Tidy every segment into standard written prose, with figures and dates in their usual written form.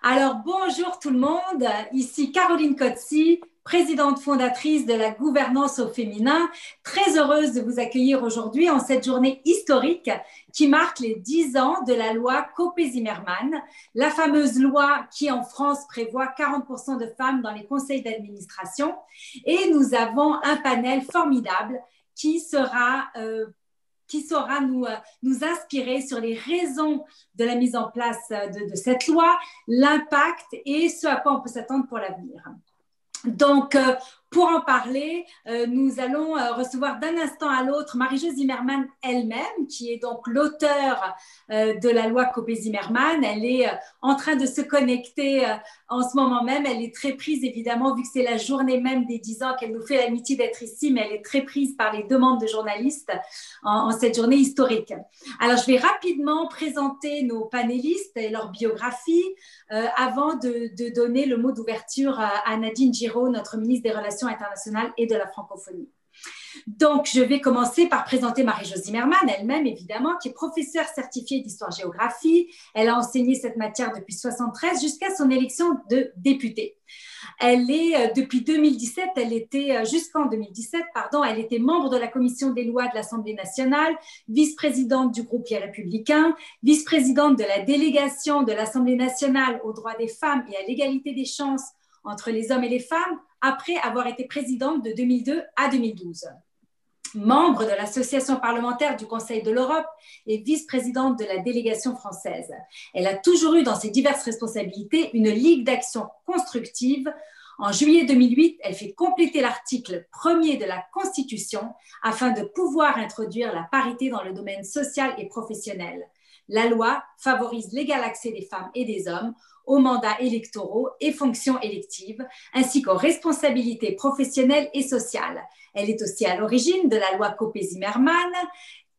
Alors, bonjour tout le monde. Ici Caroline Cozzi, présidente fondatrice de la gouvernance au féminin. Très heureuse de vous accueillir aujourd'hui en cette journée historique qui marque les 10 ans de la loi Copé-Zimmermann, la fameuse loi qui en France prévoit 40% de femmes dans les conseils d'administration. Et nous avons un panel formidable qui saura nous inspirer sur les raisons de la mise en place de cette loi, l'impact et ce à quoi on peut s'attendre pour l'avenir. Donc, pour en parler, nous allons recevoir d'un instant à l'autre Marie-Jo Zimmermann elle-même, qui est donc l'auteure de la loi Copé-Zimmermann. Elle est en train de se connecter en ce moment même. Elle est très prise, évidemment, vu que c'est la journée même des 10 ans qu'elle nous fait l'amitié d'être ici, mais elle est très prise par les demandes de journalistes en cette journée historique. Alors, je vais rapidement présenter nos panélistes et leur biographie avant de donner le mot d'ouverture à Nadine Giraud, notre ministre des Relations internationales et de la francophonie. Donc, je vais commencer par présenter Marie-Jo Zimmermann, elle-même évidemment, qui est professeure certifiée d'histoire-géographie. Elle a enseigné cette matière depuis 1973 jusqu'à son élection de députée. Elle est, depuis 2017, jusqu'en 2017, elle était membre de la commission des lois de l'Assemblée nationale, vice-présidente du groupe Les Républicains, vice-présidente de la délégation de l'Assemblée nationale aux droits des femmes et à l'égalité des chances entre les hommes et les femmes, après avoir été présidente de 2002 à 2012. Membre de l'Association parlementaire du Conseil de l'Europe et vice-présidente de la délégation française. Elle a toujours eu dans ses diverses responsabilités une ligue d'action constructive. En juillet 2008, elle fait compléter l'article 1er de la Constitution afin de pouvoir introduire la parité dans le domaine social et professionnel. La loi favorise l'égal accès des femmes et des hommes aux mandats électoraux et fonctions électives, ainsi qu'aux responsabilités professionnelles et sociales. Elle est aussi à l'origine de la loi Copé-Zimmermann,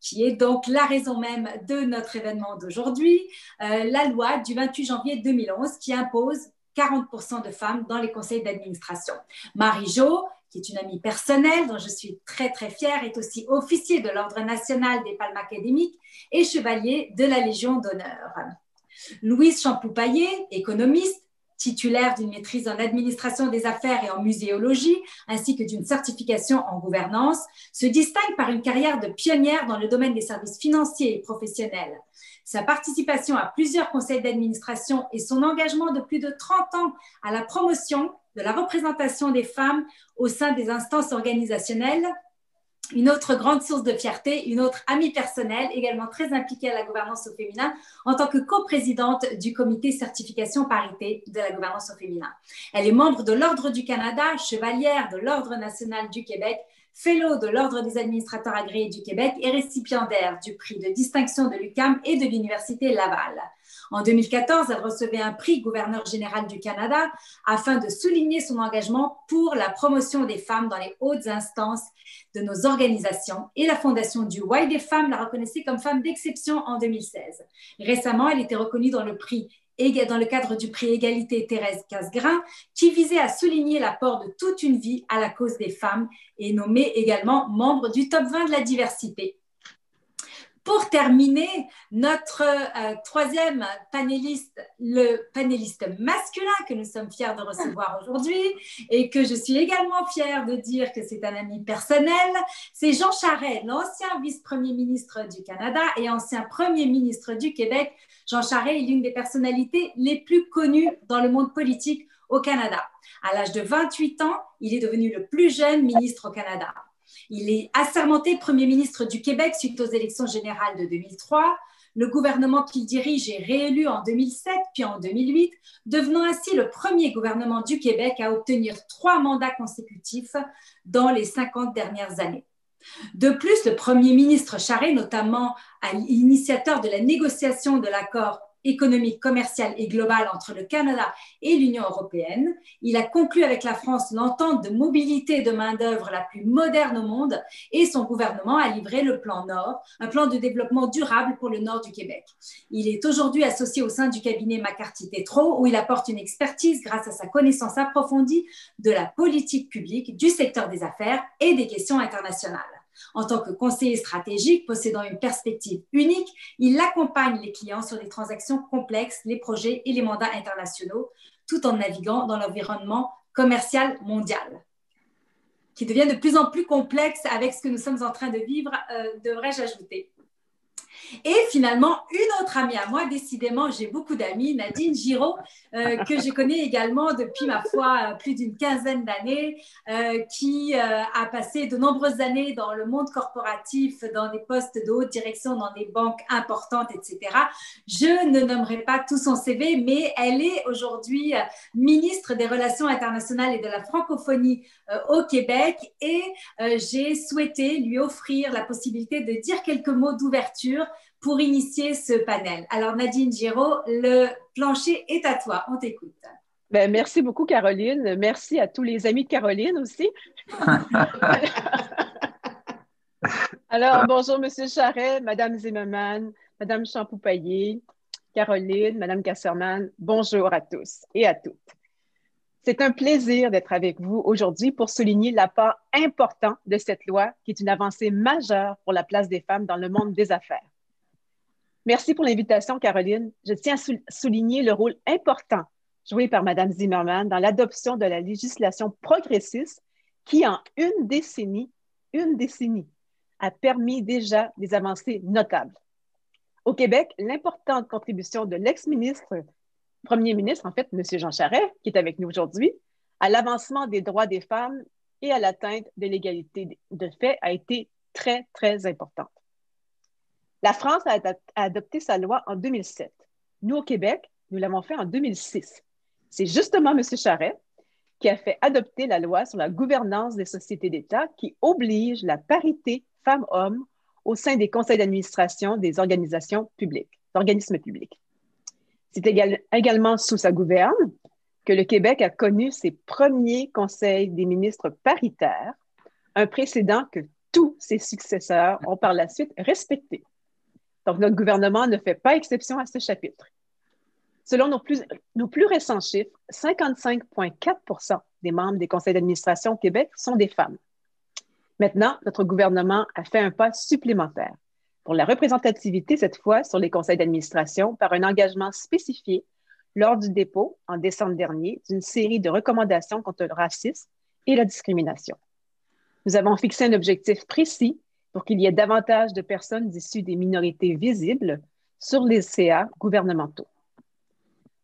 qui est donc la raison même de notre événement d'aujourd'hui, la loi du 28 janvier 2011 qui impose 40% de femmes dans les conseils d'administration. Marie-Jo, qui est une amie personnelle dont je suis très très fière, est aussi officier de l'Ordre national des palmes académiques et chevalier de la Légion d'honneur. Louise Champoupaillé, économiste, titulaire d'une maîtrise en administration des affaires et en muséologie, ainsi que d'une certification en gouvernance, se distingue par une carrière de pionnière dans le domaine des services financiers et professionnels. Sa participation à plusieurs conseils d'administration et son engagement de plus de 30 ans à la promotion de la représentation des femmes au sein des instances organisationnelles, une autre grande source de fierté, une autre amie personnelle, également très impliquée à la gouvernance au féminin, en tant que coprésidente du comité certification parité de la gouvernance au féminin. Elle est membre de l'Ordre du Canada, chevalière de l'Ordre national du Québec, fellow de l'Ordre des administrateurs agréés du Québec et récipiendaire du prix de distinction de l'UQAM et de l'Université Laval. En 2014, elle recevait un prix gouverneur général du Canada afin de souligner son engagement pour la promotion des femmes dans les hautes instances de nos organisations et la fondation du Y des femmes la reconnaissait comme femme d'exception en 2016. Récemment, elle était reconnue dans le cadre du prix Égalité Thérèse Casgrain, qui visait à souligner l'apport de toute une vie à la cause des femmes et nommée également membre du top 20 de la diversité. Pour terminer, notre troisième panéliste, le panéliste masculin que nous sommes fiers de recevoir aujourd'hui et que je suis également fière de dire que c'est un ami personnel, c'est Jean Charest, l'ancien vice-premier ministre du Canada et ancien premier ministre du Québec. Jean Charest est l'une des personnalités les plus connues dans le monde politique au Canada. À l'âge de 28 ans, il est devenu le plus jeune ministre au Canada. Il est assermenté Premier ministre du Québec suite aux élections générales de 2003. Le gouvernement qu'il dirige est réélu en 2007 puis en 2008, devenant ainsi le premier gouvernement du Québec à obtenir 3 mandats consécutifs dans les 50 dernières années. De plus, le Premier ministre Charest, notamment initiateur de la négociation de l'accord économique, commerciale et globale entre le Canada et l'Union européenne. Il a conclu avec la France l'entente de mobilité de main-d'œuvre la plus moderne au monde et son gouvernement a livré le plan Nord, un plan de développement durable pour le nord du Québec. Il est aujourd'hui associé au sein du cabinet McCarthy-Tétrault où il apporte une expertise grâce à sa connaissance approfondie de la politique publique, du secteur des affaires et des questions internationales. En tant que conseiller stratégique possédant une perspective unique, il accompagne les clients sur des transactions complexes, les projets et les mandats internationaux, tout en naviguant dans l'environnement commercial mondial, qui devient de plus en plus complexe avec ce que nous sommes en train de vivre, devrais-je ajouter. Et finalement, une autre amie à moi, décidément, j'ai beaucoup d'amis, Nadine Giraud, que je connais également depuis, ma foi, plus d'une quinzaine d'années, qui a passé de nombreuses années dans le monde corporatif, dans des postes de haute direction, dans des banques importantes, etc. Je ne nommerai pas tout son CV, mais elle est aujourd'hui ministre des Relations internationales et de la francophonie au Québec et j'ai souhaité lui offrir la possibilité de dire quelques mots d'ouverture pour initier ce panel. Alors Nadine Giraud, le plancher est à toi, on t'écoute. Ben, merci beaucoup Caroline, merci à tous les amis de Caroline aussi. Alors, bonjour Monsieur Charret, Madame Zimmerman, Madame Champoupaillé, Caroline, Madame Kasserman, bonjour à tous et à toutes. C'est un plaisir d'être avec vous aujourd'hui pour souligner l'apport important de cette loi qui est une avancée majeure pour la place des femmes dans le monde des affaires. Merci pour l'invitation, Caroline. Je tiens à souligner le rôle important joué par Mme Zimmerman dans l'adoption de la législation progressiste qui, en une décennie, a permis déjà des avancées notables. Au Québec, l'importante contribution de Premier ministre, en fait, M. Jean Charest, qui est avec nous aujourd'hui, à l'avancement des droits des femmes et à l'atteinte de l'égalité de fait a été très, très importante. La France a adopté sa loi en 2007. Nous, au Québec, nous l'avons fait en 2006. C'est justement M. Charest qui a fait adopter la loi sur la gouvernance des sociétés d'État qui oblige la parité femmes-hommes au sein des conseils d'administration des organismes publics. C'est également sous sa gouverne que le Québec a connu ses premiers conseils des ministres paritaires, un précédent que tous ses successeurs ont par la suite respecté. Donc, notre gouvernement ne fait pas exception à ce chapitre. Selon nos plus récents chiffres, 55,4 % des membres des conseils d'administration au Québec sont des femmes. Maintenant, notre gouvernement a fait un pas supplémentaire pour la représentativité, cette fois, sur les conseils d'administration par un engagement spécifié lors du dépôt, en décembre dernier, d'une série de recommandations contre le racisme et la discrimination. Nous avons fixé un objectif précis pour qu'il y ait davantage de personnes issues des minorités visibles sur les CA gouvernementaux.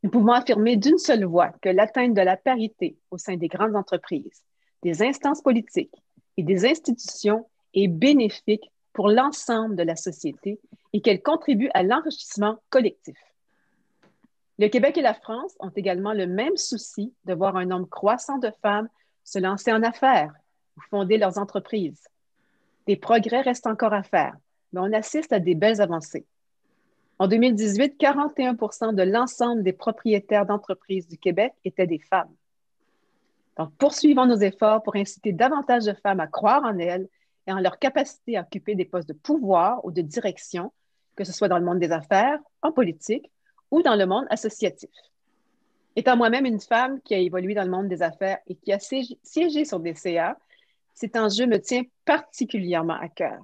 Nous pouvons affirmer d'une seule voix que l'atteinte de la parité au sein des grandes entreprises, des instances politiques et des institutions est bénéfique pour l'ensemble de la société et qu'elle contribue à l'enrichissement collectif. Le Québec et la France ont également le même souci de voir un nombre croissant de femmes se lancer en affaires ou fonder leurs entreprises. Des progrès restent encore à faire, mais on assiste à des belles avancées. En 2018, 41 % de l'ensemble des propriétaires d'entreprises du Québec étaient des femmes. Donc, poursuivons nos efforts pour inciter davantage de femmes à croire en elles et en leur capacité à occuper des postes de pouvoir ou de direction, que ce soit dans le monde des affaires, en politique ou dans le monde associatif. Étant moi-même une femme qui a évolué dans le monde des affaires et qui a siégé sur des CA, cet enjeu me tient particulièrement à cœur.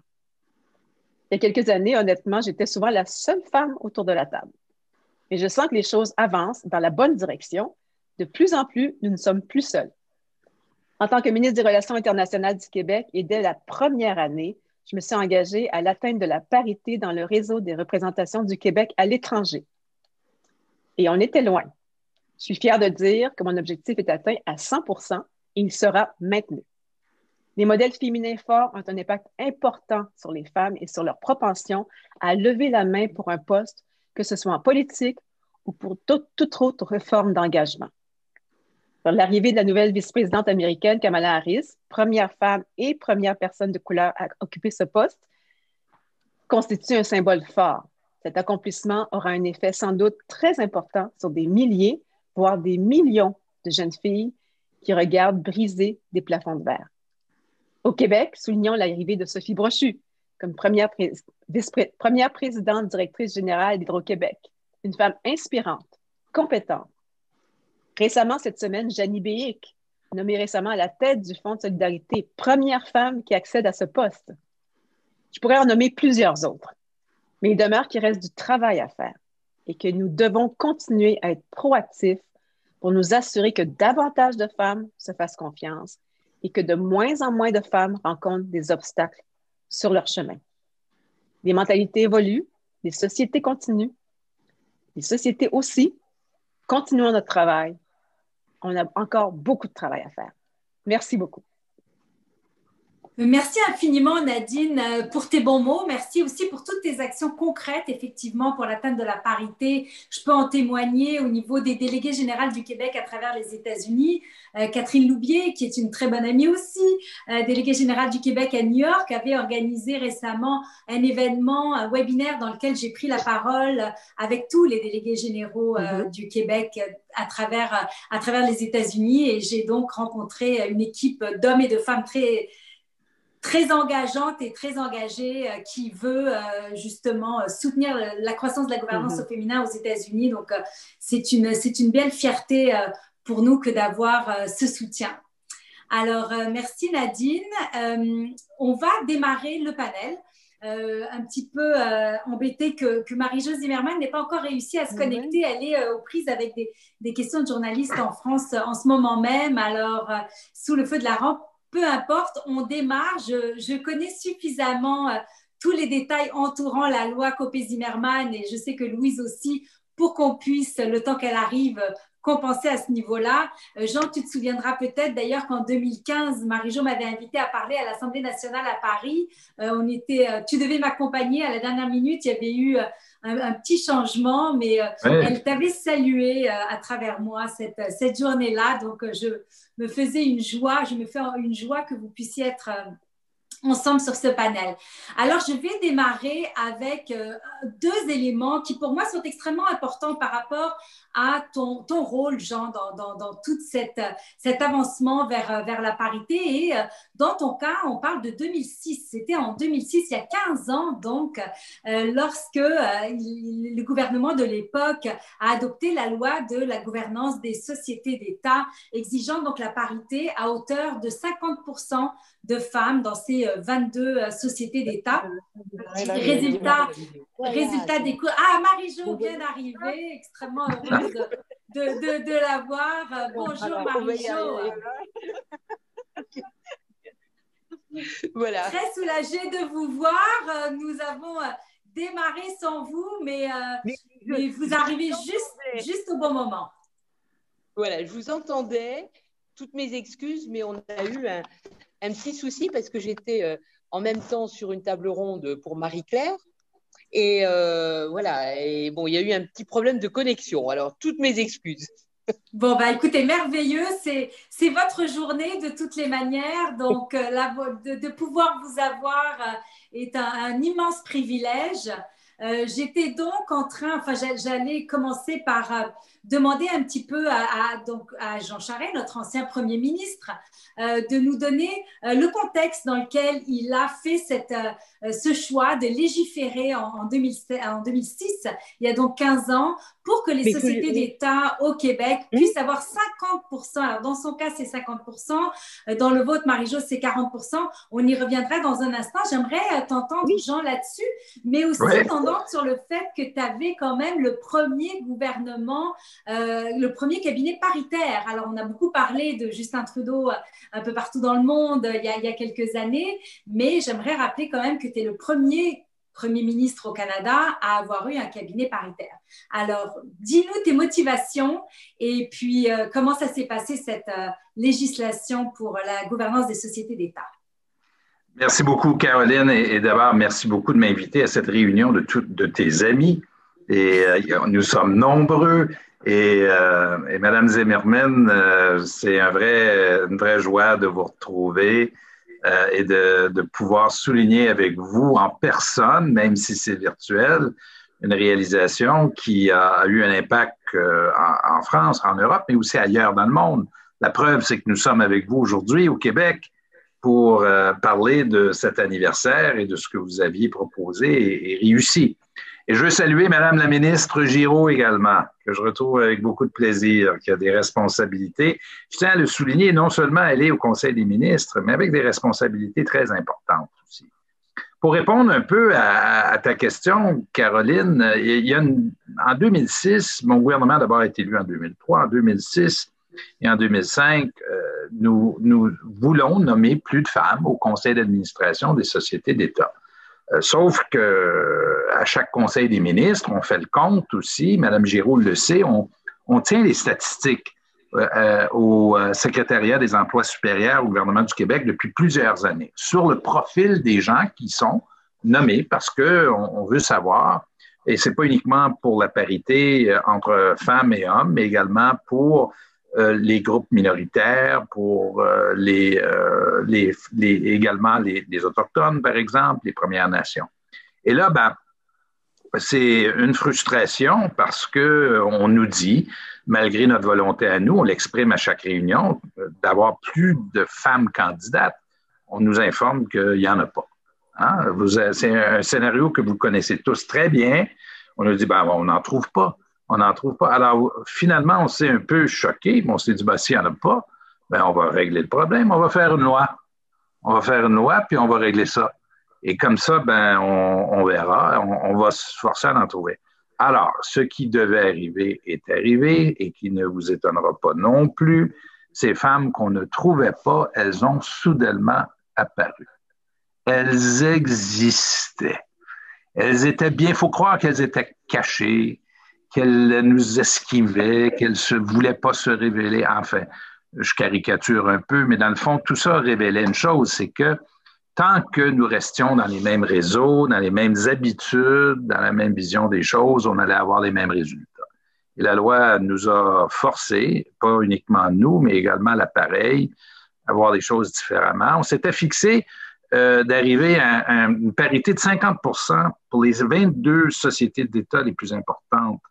Il y a quelques années, honnêtement, j'étais souvent la seule femme autour de la table. Et je sens que les choses avancent dans la bonne direction. De plus en plus, nous ne sommes plus seuls. En tant que ministre des Relations internationales du Québec et dès la première année, je me suis engagée à l'atteinte de la parité dans le réseau des représentations du Québec à l'étranger. Et on était loin. Je suis fière de dire que mon objectif est atteint à 100 % et il sera maintenu. Les modèles féminins forts ont un impact important sur les femmes et sur leur propension à lever la main pour un poste, que ce soit en politique ou pour toute autre forme d'engagement. L'arrivée de la nouvelle vice-présidente américaine, Kamala Harris, première femme et première personne de couleur à occuper ce poste, constitue un symbole fort. Cet accomplissement aura un effet sans doute très important sur des milliers, voire des millions de jeunes filles qui regardent briser des plafonds de verre. Au Québec, soulignons l'arrivée de Sophie Brochu comme première présidente directrice générale d'Hydro-Québec, une femme inspirante, compétente. Récemment, cette semaine, Janie Béhic, nommée récemment à la tête du Fonds de solidarité, première femme qui accède à ce poste. Je pourrais en nommer plusieurs autres, mais il demeure qu'il reste du travail à faire et que nous devons continuer à être proactifs pour nous assurer que davantage de femmes se fassent confiance et que de moins en moins de femmes rencontrent des obstacles sur leur chemin. Les mentalités évoluent, les sociétés continuent, les sociétés aussi. Continuons notre travail. On a encore beaucoup de travail à faire. Merci beaucoup. Merci infiniment, Nadine, pour tes bons mots. Merci aussi pour toutes tes actions concrètes, effectivement, pour l'atteinte de la parité. Je peux en témoigner au niveau des délégués générales du Québec à travers les États-Unis. Catherine Loubier, qui est une très bonne amie aussi, déléguée générale du Québec à New York, avait organisé récemment un événement, un webinaire dans lequel j'ai pris la parole avec tous les délégués généraux du Québec à travers les États-Unis. Et j'ai donc rencontré une équipe d'hommes et de femmes très engageante et très engagée qui veut justement soutenir la croissance de la gouvernance au féminin aux États-Unis. Donc, c'est une belle fierté pour nous que d'avoir ce soutien. Alors, merci Nadine. On va démarrer le panel. Un petit peu embêtée que Marie-Jo Zimmermann n'ait pas encore réussi à se connecter. Elle est aux prises avec des questions de journalistes en France en ce moment même. Alors, sous le feu de la rampe, peu importe, on démarre. Je connais suffisamment tous les détails entourant la loi Copé-Zimmermann et je sais que Louise aussi, pour qu'on puisse, le temps qu'elle arrive, compenser à ce niveau-là. Jean, tu te souviendras peut-être d'ailleurs qu'en 2015, Marie-Jo m'avait invité à parler à l'Assemblée nationale à Paris. Tu devais m'accompagner à la dernière minute. Il y avait eu un petit changement, mais elle t'avait salué à travers moi cette journée-là. Donc, je me fais une joie que vous puissiez être ensemble sur ce panel. Alors, je vais démarrer avec deux éléments qui, pour moi, sont extrêmement importants par rapport à ton rôle, Jean, dans tout cet avancement vers la parité. Et dans ton cas, on parle de 2006. C'était en 2006, il y a 15 ans, donc, lorsque le gouvernement de l'époque a adopté la loi de la gouvernance des sociétés d'État, exigeant donc la parité à hauteur de 50% de femmes dans ces 22 sociétés d'État. Résultat des cours. Ah, Marie-Jo vient d'arriver, extrêmement heureuse de la voir. Bonjour Marie-Jo. Voilà. Très soulagée de vous voir. Nous avons démarré sans vous, mais vous arrivez juste au bon moment. Voilà, je vous entendais. Toutes mes excuses, mais on a eu un petit souci parce que j'étais en même temps sur une table ronde pour Marie-Claire. Et voilà, et bon, il y a eu un petit problème de connexion. Alors, toutes mes excuses. Bon, bah écoutez, merveilleux. C'est votre journée de toutes les manières. Donc, de pouvoir vous avoir est un immense privilège. J'étais donc j'allais commencer par demander un petit peu à Jean Charest, notre ancien Premier ministre, de nous donner le contexte dans lequel il a fait ce choix de légiférer en 2006, il y a donc 15 ans, pour que les sociétés d'État au Québec puissent avoir 50%. Alors, dans son cas, c'est 50%. Dans le vôtre, Marie-Jo, c'est 40%. On y reviendra dans un instant. J'aimerais t'entendre, Jean, là-dessus, mais aussi t'entendre sur le fait que tu avais quand même le premier gouvernement, le premier cabinet paritaire. Alors, on a beaucoup parlé de Justin Trudeau un peu partout dans le monde il y a quelques années, mais j'aimerais rappeler quand même que tu es le premier ministre au Canada à avoir eu un cabinet paritaire. Alors, dis-nous tes motivations et puis comment ça s'est passé cette législation pour la gouvernance des sociétés d'État. Merci beaucoup, Caroline. Et d'abord, merci beaucoup de m'inviter à cette réunion de tes amis. Et nous sommes nombreux. Et Madame Zimmermann, c'est une vraie joie de vous retrouver et de pouvoir souligner avec vous en personne, même si c'est virtuel, une réalisation qui a eu un impact en France, en Europe, mais aussi ailleurs dans le monde. La preuve, c'est que nous sommes avec vous aujourd'hui au Québec pour parler de cet anniversaire et de ce que vous aviez proposé et réussi. Et je veux saluer Madame la ministre Giraud également, que je retrouve avec beaucoup de plaisir, qui a des responsabilités. Je tiens à le souligner, non seulement elle est au Conseil des ministres, mais avec des responsabilités très importantes aussi. Pour répondre un peu à ta question, Caroline, en 2006, mon gouvernement a d'abord été élu en 2003, en 2006 et en 2005, nous voulons nommer plus de femmes au conseil d'administration des sociétés d'État. Sauf que à chaque conseil des ministres, on fait le compte aussi, Mme Giraud le sait, on tient les statistiques au secrétariat des emplois supérieurs au gouvernement du Québec depuis plusieurs années sur le profil des gens qui sont nommés parce qu'on veut savoir, et c'est pas uniquement pour la parité entre femmes et hommes, mais également pour les groupes minoritaires, pour également les Autochtones, par exemple, les Premières Nations. Et là, c'est une frustration parce qu'on nous dit, malgré notre volonté à nous, on l'exprime à chaque réunion, d'avoir plus de femmes candidates. On nous informe qu'il n'y en a pas. Hein? C'est un scénario que vous connaissez tous très bien. On nous dit, on n'en trouve pas. On n'en trouve pas. Alors, finalement, on s'est un peu choqué, mais on s'est dit, s'il n'y en a pas, on va régler le problème, on va faire une loi. On va faire une loi, puis on va régler ça. Et comme ça, on verra, on va se forcer à en trouver. Alors, ce qui devait arriver est arrivé et qui ne vous étonnera pas non plus. Ces femmes qu'on ne trouvait pas, elles ont soudainement apparu. Elles existaient. Elles étaient bien, il faut croire qu'elles étaient cachées, qu'elles nous esquivaient, qu'elles ne voulaient pas se révéler. Enfin, je caricature un peu, mais dans le fond, tout ça révélait une chose, c'est que tant que nous restions dans les mêmes réseaux, dans les mêmes habitudes, dans la même vision des choses, on allait avoir les mêmes résultats. Et la loi nous a forcés, pas uniquement nous, mais également l'appareil, à voir les choses différemment. On s'était fixé d'arriver à une parité de 50% pour les 22 sociétés d'État les plus importantes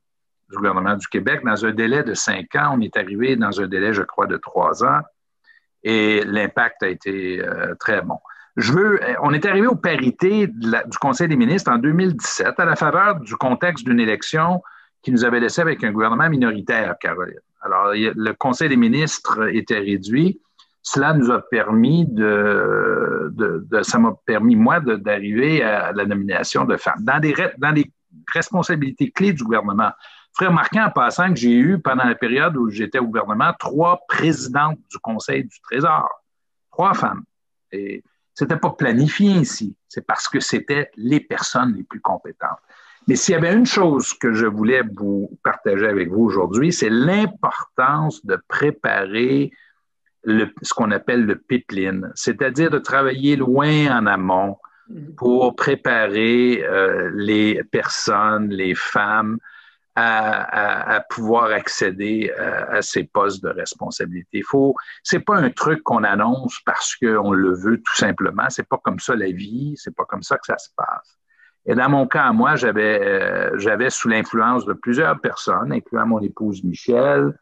du gouvernement du Québec. Dans un délai de 5 ans, on est arrivé dans un délai, je crois, de 3 ans, et l'impact a été très bon. On est arrivé aux parités du Conseil des ministres en 2017 à la faveur du contexte d'une élection qui nous avait laissé avec un gouvernement minoritaire, Caroline. Alors, le Conseil des ministres était réduit. Cela nous a permis ça m'a permis, moi, d'arriver à la nomination de femmes. Dans les responsabilités clés du gouvernement, je ferai remarquer en passant que j'ai eu, pendant la période où j'étais au gouvernement, 3 présidentes du Conseil du Trésor. 3 femmes. Et c'était pas planifié ici. C'est parce que c'était les personnes les plus compétentes. Mais s'il y avait une chose que je voulais vous partager avec vous aujourd'hui, c'est l'importance de préparer ce qu'on appelle le pipeline, c'est-à-dire de travailler loin en amont pour préparer les personnes, les femmes à pouvoir accéder à ces postes de responsabilité. C'est pas un truc qu'on annonce parce qu'on le veut tout simplement. C'est pas comme ça la vie, c'est pas comme ça que ça se passe. Et dans mon cas, moi, j'avais sous l'influence de plusieurs personnes, incluant mon épouse Michel,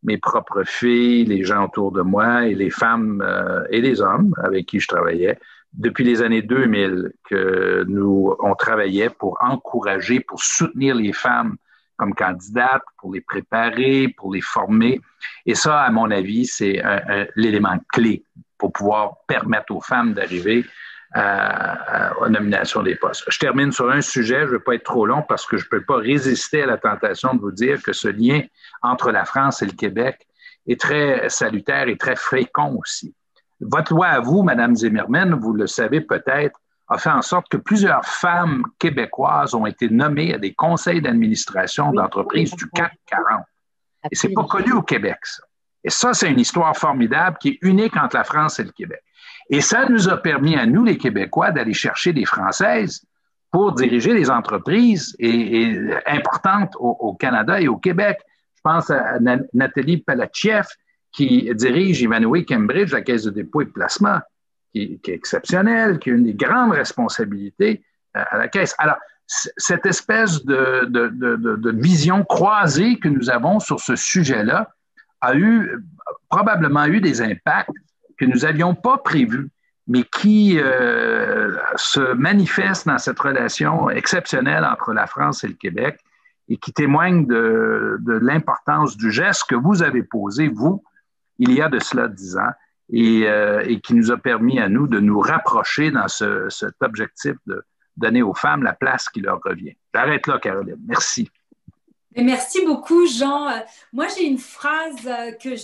mes propres filles, les gens autour de moi et les femmes et les hommes avec qui je travaillais, depuis les années 2000, que on travaillait pour encourager, pour soutenir les femmes comme candidates, pour les préparer, pour les former. Et ça, à mon avis, c'est l'élément clé pour pouvoir permettre aux femmes d'arriver à la nomination des postes. Je termine sur un sujet, je ne vais pas être trop long parce que je ne peux pas résister à la tentation de vous dire que ce lien entre la France et le Québec est très salutaire et très fréquent aussi. Votre loi à vous, Mme Zimmermann, vous le savez peut-être, a fait en sorte que plusieurs femmes québécoises ont été nommées à des conseils d'administration d'entreprises du CAC 40. Et c'est pas connu au Québec, ça. Et ça, c'est une histoire formidable qui est unique entre la France et le Québec. Et ça nous a permis à nous, les Québécois, d'aller chercher des Françaises pour diriger les entreprises importantes au Canada et au Québec. Je pense à Nathalie Palatchieff, qui dirige Ivanhoé Cambridge, la Caisse de dépôt et de placement, qui est exceptionnelle, qui a une des grandes responsabilités à la Caisse. Alors, cette espèce de vision croisée que nous avons sur ce sujet-là a probablement eu des impacts que nous n'avions pas prévus, mais qui se manifestent dans cette relation exceptionnelle entre la France et le Québec et qui témoignent de l'importance du geste que vous avez posé, vous, il y a de cela 10 ans, et qui nous a permis à nous de nous rapprocher dans cet objectif de donner aux femmes la place qui leur revient. J'arrête là, Caroline. Merci. Merci beaucoup, Jean. Moi, j'ai une phrase que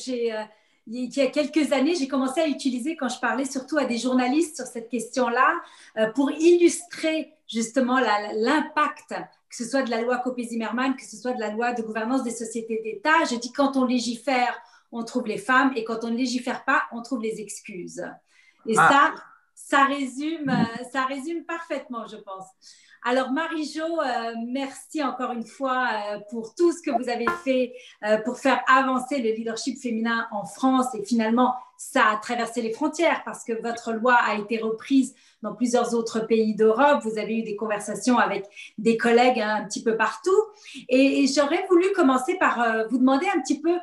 il y a quelques années, j'ai commencé à utiliser quand je parlais surtout à des journalistes sur cette question-là pour illustrer justement l'impact, que ce soit de la loi Copé-Zimmermann, que ce soit de la loi de gouvernance des sociétés d'État. Je dis quand on légifère, on trouve les femmes, et quand on ne légifère pas, on trouve les excuses. Et ça résume parfaitement, je pense. Alors, Marie-Jo, merci encore une fois pour tout ce que vous avez fait pour faire avancer le leadership féminin en France. Et finalement, ça a traversé les frontières parce que votre loi a été reprise dans plusieurs autres pays d'Europe. Vous avez eu des conversations avec des collègues un petit peu partout. Et j'aurais voulu commencer par vous demander un petit peu,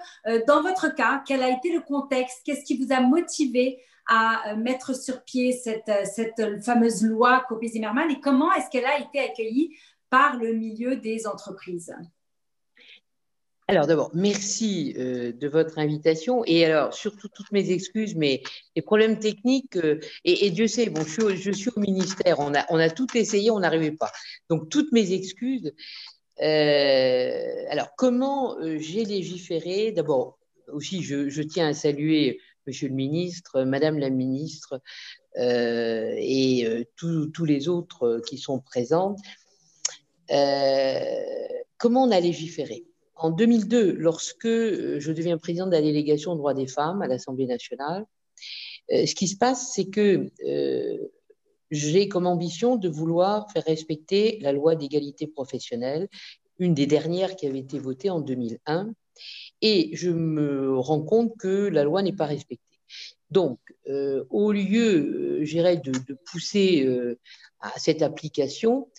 dans votre cas, quel a été le contexte? Qu'est-ce qui vous a motivé à mettre sur pied cette fameuse loi Copé-Zimmermann et comment est-ce qu'elle a été accueillie par le milieu des entreprises? Alors d'abord, merci de votre invitation et alors surtout toutes mes excuses, mais les problèmes techniques, et Dieu sait, bon, je suis au ministère, on a tout essayé, on n'arrivait pas. Donc toutes mes excuses. Alors comment j'ai légiféré? D'abord, aussi, je tiens à saluer Monsieur le ministre, Madame la ministre et tous les autres qui sont présents. Comment on a légiféré? En 2002, lorsque je deviens présidente de la délégation aux droits des femmes à l'Assemblée nationale, ce qui se passe, c'est que j'ai comme ambition de vouloir faire respecter la loi d'égalité professionnelle, une des dernières qui avait été votée en 2001. Et je me rends compte que la loi n'est pas respectée. Donc, au lieu, j'irais, de pousser à cette application,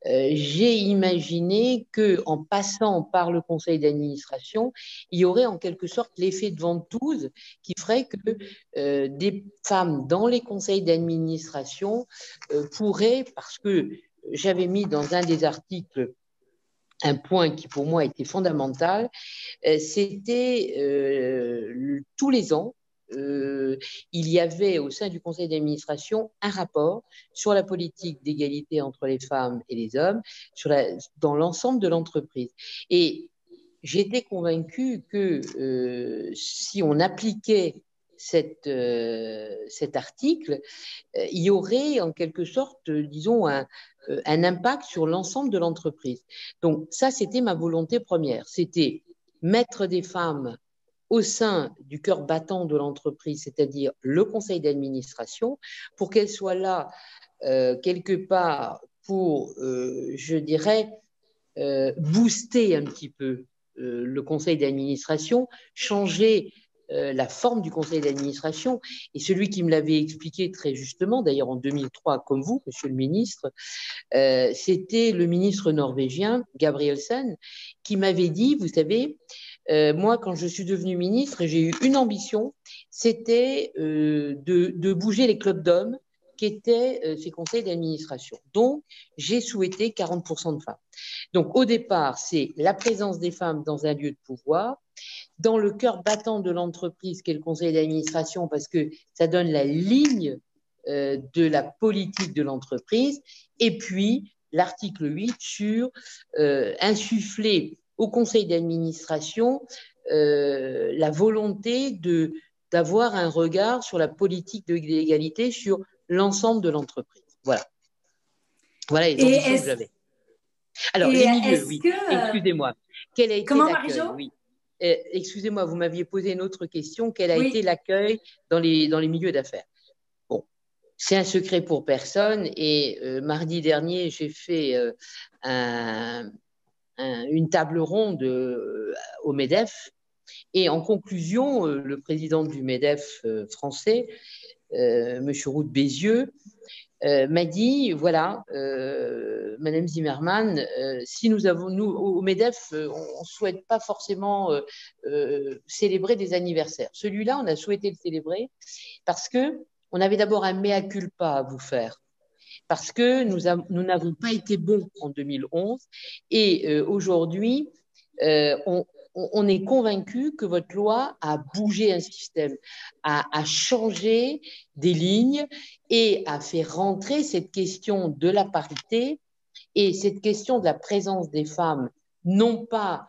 j'ai imaginé qu'en passant par le conseil d'administration, il y aurait en quelque sorte l'effet de ventouse qui ferait que des femmes dans les conseils d'administration pourraient, parce que j'avais mis dans un des articles un point qui pour moi était fondamental, c'était tous les ans, il y avait au sein du conseil d'administration un rapport sur la politique d'égalité entre les femmes et les hommes dans l'ensemble de l'entreprise. Et j'étais convaincue que si on appliquait cet article, il y aurait en quelque sorte, disons, un impact sur l'ensemble de l'entreprise. Donc ça, c'était ma volonté première, c'était mettre des femmes au sein du cœur battant de l'entreprise, c'est-à-dire le conseil d'administration, pour qu'elles soient là quelque part pour, je dirais, booster un petit peu le conseil d'administration, changer la forme du conseil d'administration. Et celui qui me l'avait expliqué très justement, d'ailleurs en 2003, comme vous, monsieur le ministre, c'était le ministre norvégien, Gabrielsen, qui m'avait dit, vous savez, moi, quand je suis devenue ministre, j'ai eu une ambition, c'était de bouger les clubs d'hommes qui étaient ces conseils d'administration. Donc, j'ai souhaité 40% de femmes. Donc, au départ, c'est la présence des femmes dans un lieu de pouvoir, dans le cœur battant de l'entreprise qu'est le conseil d'administration, parce que ça donne la ligne de la politique de l'entreprise, et puis l'article 8 sur insuffler au conseil d'administration la volonté d'avoir un regard sur la politique de l'égalité sur l'ensemble de l'entreprise. Voilà. Voilà les ambitions que j'avais. Alors, les milieux, oui. Excusez-moi. Quel a été l'accueil? Oui. Excusez-moi, vous m'aviez posé une autre question. Quel a été l'accueil dans les milieux d'affaires? Bon, c'est un secret pour personne. Et mardi dernier, j'ai fait une table ronde au MEDEF. Et en conclusion, le président du MEDEF français, M. Roux de Bézieux, m'a dit, voilà, Madame Zimmermann, si nous, au MEDEF, on ne souhaite pas forcément célébrer des anniversaires. Celui-là, on a souhaité le célébrer parce qu'on avait d'abord un mea culpa à vous faire. Parce que nous n'avons pas été bons en 2011 et aujourd'hui, on est convaincu que votre loi a bougé un système, a changé des lignes et a fait rentrer cette question de la parité et cette question de la présence des femmes, non pas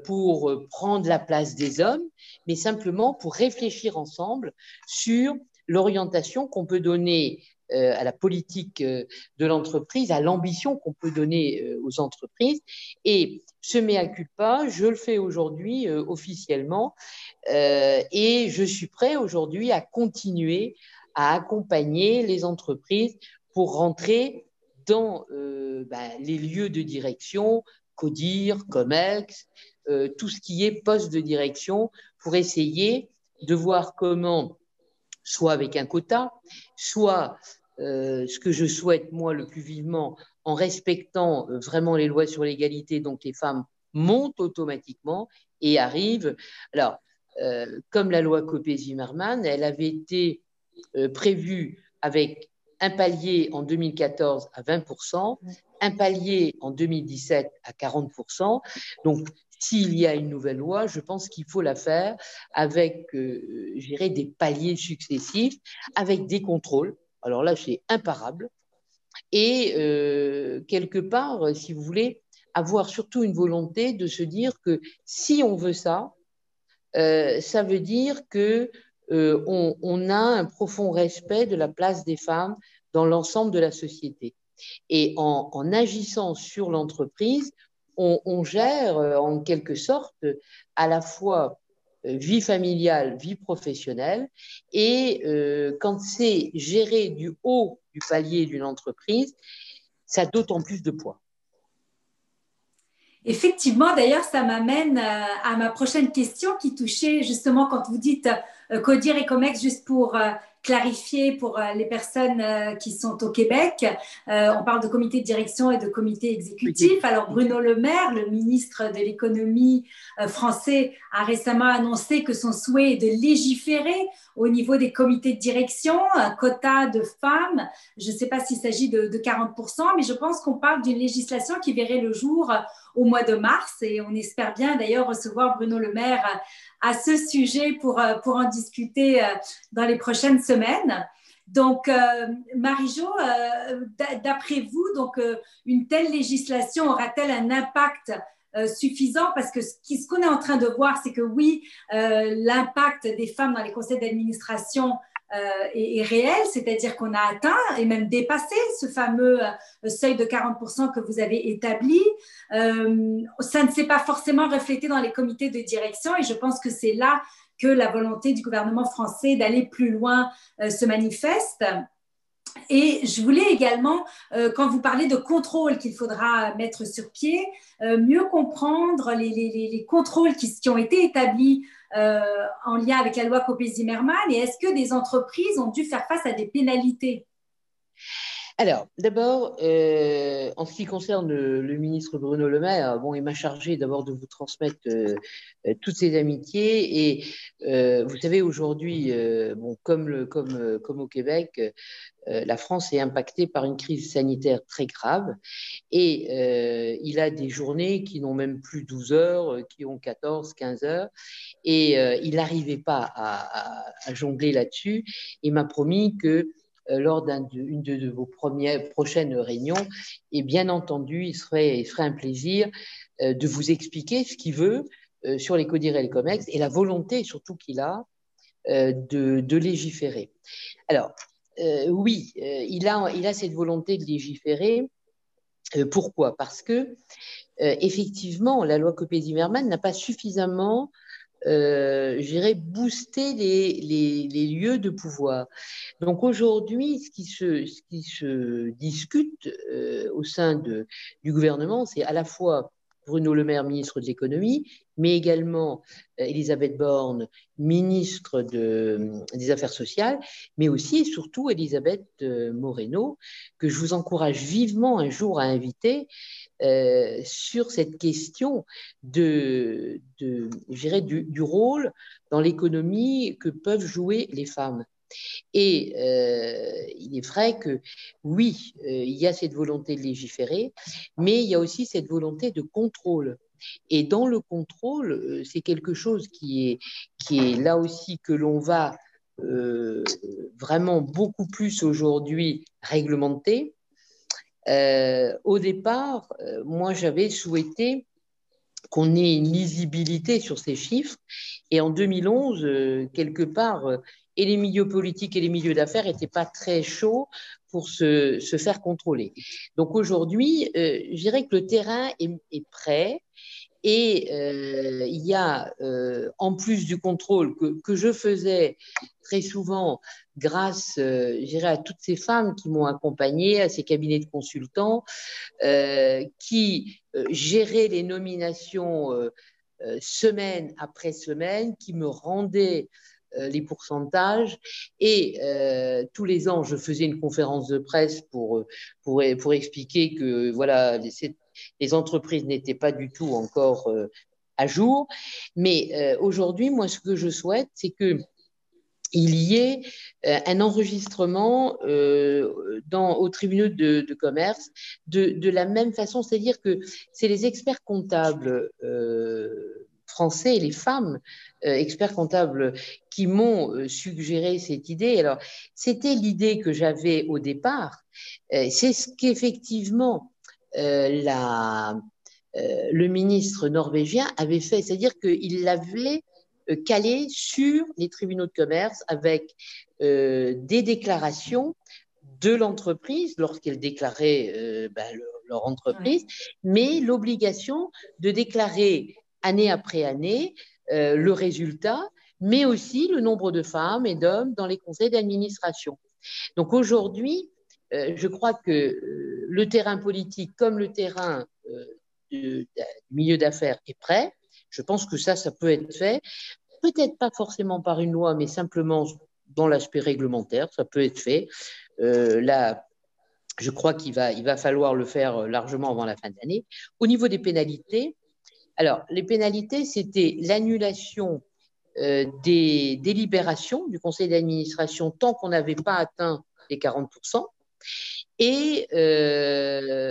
pour prendre la place des hommes, mais simplement pour réfléchir ensemble sur l'orientation qu'on peut donner à la politique de l'entreprise, à l'ambition qu'on peut donner aux entreprises. Et ce mea culpa, je le fais aujourd'hui officiellement et je suis prêt aujourd'hui à continuer à accompagner les entreprises pour rentrer dans les lieux de direction, CODIR, COMEX, tout ce qui est poste de direction, pour essayer de voir comment, soit avec un quota, soit ce que je souhaite moi le plus vivement, en respectant vraiment les lois sur l'égalité, donc les femmes montent automatiquement et arrivent. Alors, comme la loi Copé-Zimmermann, elle avait été prévue avec un palier en 2014 à 20%, un palier en 2017 à 40%. Donc, s'il y a une nouvelle loi, je pense qu'il faut la faire avec, je dirais, des paliers successifs, avec des contrôles. Alors là, c'est imparable. Et quelque part, si vous voulez, avoir surtout une volonté de se dire que si on veut ça, ça veut dire que on a un profond respect de la place des femmes dans l'ensemble de la société. Et en agissant sur l'entreprise, on gère en quelque sorte à la fois vie familiale, vie professionnelle, et quand c'est géré du haut du palier d'une entreprise, ça a d'autant plus de poids. Effectivement, d'ailleurs, ça m'amène à ma prochaine question qui touchait justement quand vous dites CODIR et COMEX, juste pour clarifier pour les personnes qui sont au Québec. On parle de comité de direction et de comité exécutif. Alors Bruno Le Maire, le ministre de l'économie français, a récemment annoncé que son souhait est de légiférer au niveau des comités de direction, un quota de femmes. Je ne sais pas s'il s'agit de 40%, mais je pense qu'on parle d'une législation qui verrait le jour au mois de mars et on espère bien d'ailleurs recevoir Bruno Le Maire à ce sujet pour en discuter dans les prochaines semaines. Donc, Marie-Jo, d'après vous, donc, une telle législation aura-t-elle un impact suffisant? Parce que ce qu'on est en train de voir, c'est que oui, l'impact des femmes dans les conseils d'administration est réel, c'est-à-dire qu'on a atteint et même dépassé ce fameux seuil de 40% que vous avez établi. Ça ne s'est pas forcément reflété dans les comités de direction et je pense que c'est là que la volonté du gouvernement français d'aller plus loin se manifeste. Et je voulais également, quand vous parlez de contrôle qu'il faudra mettre sur pied, mieux comprendre les contrôles qui ont été établis en lien avec la loi Copé-Zimmermann et est-ce que des entreprises ont dû faire face à des pénalités? Alors, d'abord, en ce qui concerne le ministre Bruno Le Maire, bon, il m'a chargé d'abord de vous transmettre toutes ses amitiés et vous savez, aujourd'hui, bon, comme au Québec, la France est impactée par une crise sanitaire très grave et il a des journées qui n'ont même plus 12 heures, qui ont 14, 15 heures et il n'arrivait pas à jongler là-dessus. Il m'a promis que lors d'une de vos prochaines réunions, et bien entendu, il serait un plaisir de vous expliquer ce qu'il veut sur les CODIR et les COMEX et la volonté surtout qu'il a de légiférer. Alors, oui, il a cette volonté de légiférer. Pourquoi? Parce que, effectivement, la loi Copé-Zimmermann n'a pas suffisamment je dirais, booster les lieux de pouvoir. Donc aujourd'hui, ce qui se discute au sein du gouvernement, c'est à la fois Bruno Le Maire, ministre de l'économie, mais également Elisabeth Borne, ministre des Affaires sociales, mais aussi et surtout Elisabeth Moreno, que je vous encourage vivement un jour à inviter sur cette question je dirais, du rôle dans l'économie que peuvent jouer les femmes. Et il est vrai que oui, il y a cette volonté de légiférer, mais il y a aussi cette volonté de contrôle. Et dans le contrôle, c'est quelque chose qui est là aussi que l'on va vraiment beaucoup plus aujourd'hui réglementer. Au départ, moi j'avais souhaité qu'on ait une lisibilité sur ces chiffres. Et en 2011, quelque part, et les milieux politiques et les milieux d'affaires n'étaient pas très chauds pour se faire contrôler. Donc aujourd'hui, je dirais que le terrain est prêt. Et il y a, en plus du contrôle que je faisais très souvent grâce, je dirais, à toutes ces femmes qui m'ont accompagnée, à ces cabinets de consultants, qui géraient les nominations semaine après semaine, qui me rendaient les pourcentages. Et tous les ans, je faisais une conférence de presse pour expliquer que voilà, les entreprises n'étaient pas du tout encore à jour. Mais aujourd'hui, moi, ce que je souhaite, c'est qu'il y ait un enregistrement aux tribunaux de commerce de la même façon, c'est-à-dire que c'est les experts comptables français et les femmes experts comptables qui m'ont suggéré cette idée. Alors, c'était l'idée que j'avais au départ. C'est ce qu'effectivement le ministre norvégien avait fait, c'est-à-dire qu'il l'avait calé sur les tribunaux de commerce avec des déclarations de l'entreprise lorsqu'elle déclarait leur entreprise, ouais, mais l'obligation de déclarer année après année le résultat, mais aussi le nombre de femmes et d'hommes dans les conseils d'administration. Donc aujourd'hui, je crois que le terrain politique comme le terrain du milieu d'affaires est prêt. Je pense que ça peut être fait. Peut-être pas forcément par une loi, mais simplement dans l'aspect réglementaire, ça peut être fait. Là, je crois qu'il va falloir le faire largement avant la fin de l'année. Au niveau des pénalités, alors, les pénalités, c'était l'annulation des délibérations du conseil d'administration tant qu'on n'avait pas atteint les 40%. Et je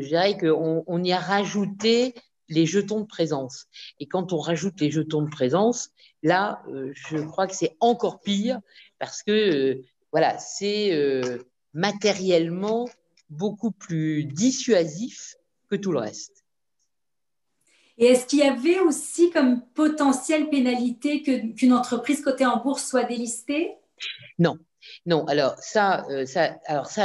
dirais qu'on y a rajouté les jetons de présence. Et quand on rajoute les jetons de présence, là, je crois que c'est encore pire parce que, voilà, c'est matériellement beaucoup plus dissuasif que tout le reste. Et est-ce qu'il y avait aussi comme potentielle pénalité qu'une entreprise cotée en bourse soit délistée? Non. Non, alors ça,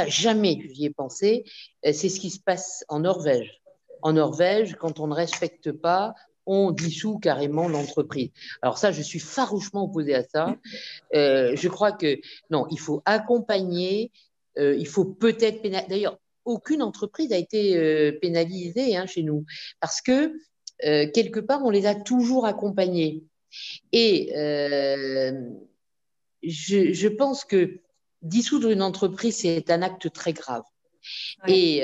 jamais j'y ai pensé. C'est ce qui se passe en Norvège. En Norvège, quand on ne respecte pas, on dissout carrément l'entreprise. Alors ça, je suis farouchement opposée à ça. Je crois que non, il faut accompagner, il faut peut-être pénaliser. D'ailleurs, aucune entreprise a été pénalisée chez nous parce que quelque part, on les a toujours accompagnés. Et je pense que dissoudre une entreprise, c'est un acte très grave. Ouais. Et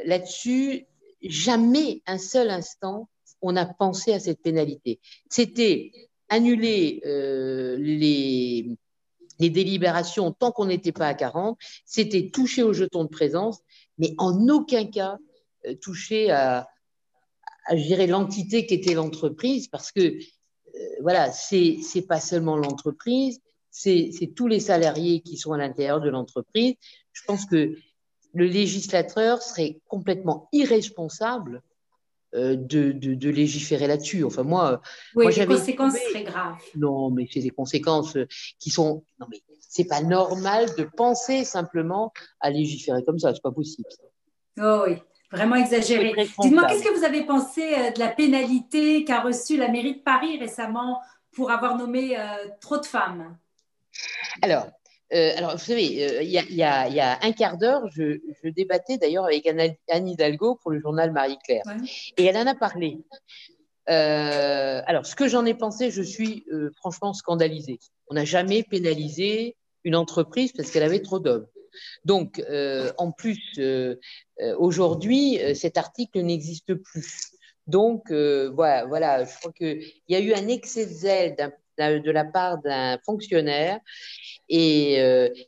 là-dessus, jamais un seul instant, on a pensé à cette pénalité. C'était annuler les délibérations tant qu'on n'était pas à 40, c'était toucher au jeton de présence, mais en aucun cas toucher à je dirais, l'entité qu'était l'entreprise, parce que voilà, c'est pas seulement l'entreprise, c'est tous les salariés qui sont à l'intérieur de l'entreprise. Je pense que le législateur serait complètement irresponsable de légiférer là-dessus. Enfin, moi les conséquences seraient graves. Non, mais c'est des conséquences qui sont. Non, mais c'est pas normal de penser simplement à légiférer comme ça. C'est pas possible. Oh oui. Vraiment exagéré. Dites-moi, qu'est-ce que vous avez pensé de la pénalité qu'a reçue la mairie de Paris récemment pour avoir nommé trop de femmes? Alors, Alors, vous savez, il y a un quart d'heure, je débattais d'ailleurs avec Anne Hidalgo pour le journal Marie-Claire. Ouais. Et elle en a parlé. Alors, ce que j'en ai pensé, je suis franchement scandalisée. On n'a jamais pénalisé une entreprise parce qu'elle avait trop d'hommes. Donc, en plus, aujourd'hui, cet article n'existe plus. Donc, voilà, je crois qu'il y a eu un excès de zèle de la part d'un fonctionnaire et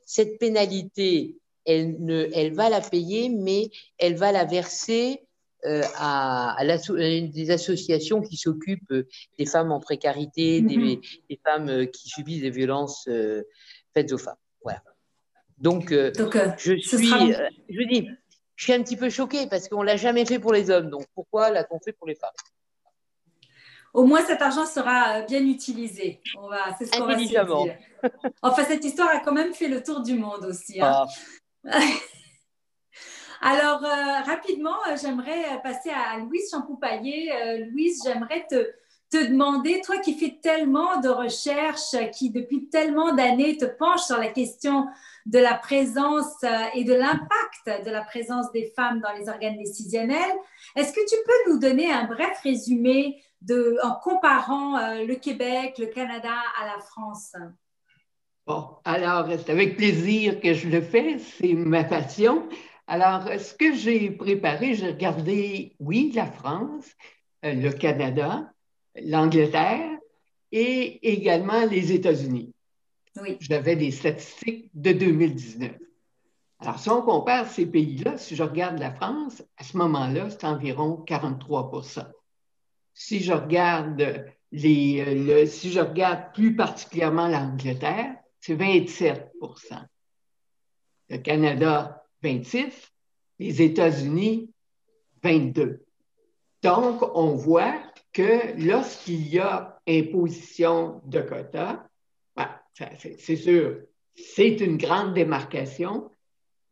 cette pénalité, elle va la payer, mais elle va la verser à une des associations qui s'occupent des femmes en précarité, des femmes qui subissent des violences faites aux femmes. Voilà. Donc je suis un petit peu choquée parce qu'on ne l'a jamais fait pour les hommes. Donc, pourquoi l'a-t-on fait pour les femmes? Au moins, cet argent sera bien utilisé. C'est ce qu'on va se dire. Enfin, cette histoire a quand même fait le tour du monde aussi. Hein. Alors, rapidement, j'aimerais passer à Louise Champoupaillé. Louise, j'aimerais te demander, toi qui fais tellement de recherches, qui depuis tellement d'années te penches sur la question de la présence et de l'impact de la présence des femmes dans les organes décisionnels, est-ce que tu peux nous donner un bref résumé en comparant le Québec, le Canada à la France? Bon, alors, c'est avec plaisir que je le fais, c'est ma passion. Alors, ce que j'ai préparé, j'ai regardé, oui, la France, le Canada, l'Angleterre et également les États-Unis. Oui. J'avais des statistiques de 2019. Alors, si on compare ces pays-là, si je regarde la France, à ce moment-là, c'est environ 43 %. Si je regarde si je regarde plus particulièrement l'Angleterre, c'est 27 %. Le Canada, 26 %. Les États-Unis, 22 %. Donc, on voit que lorsqu'il y a imposition de quotas, c'est sûr, c'est une grande démarcation,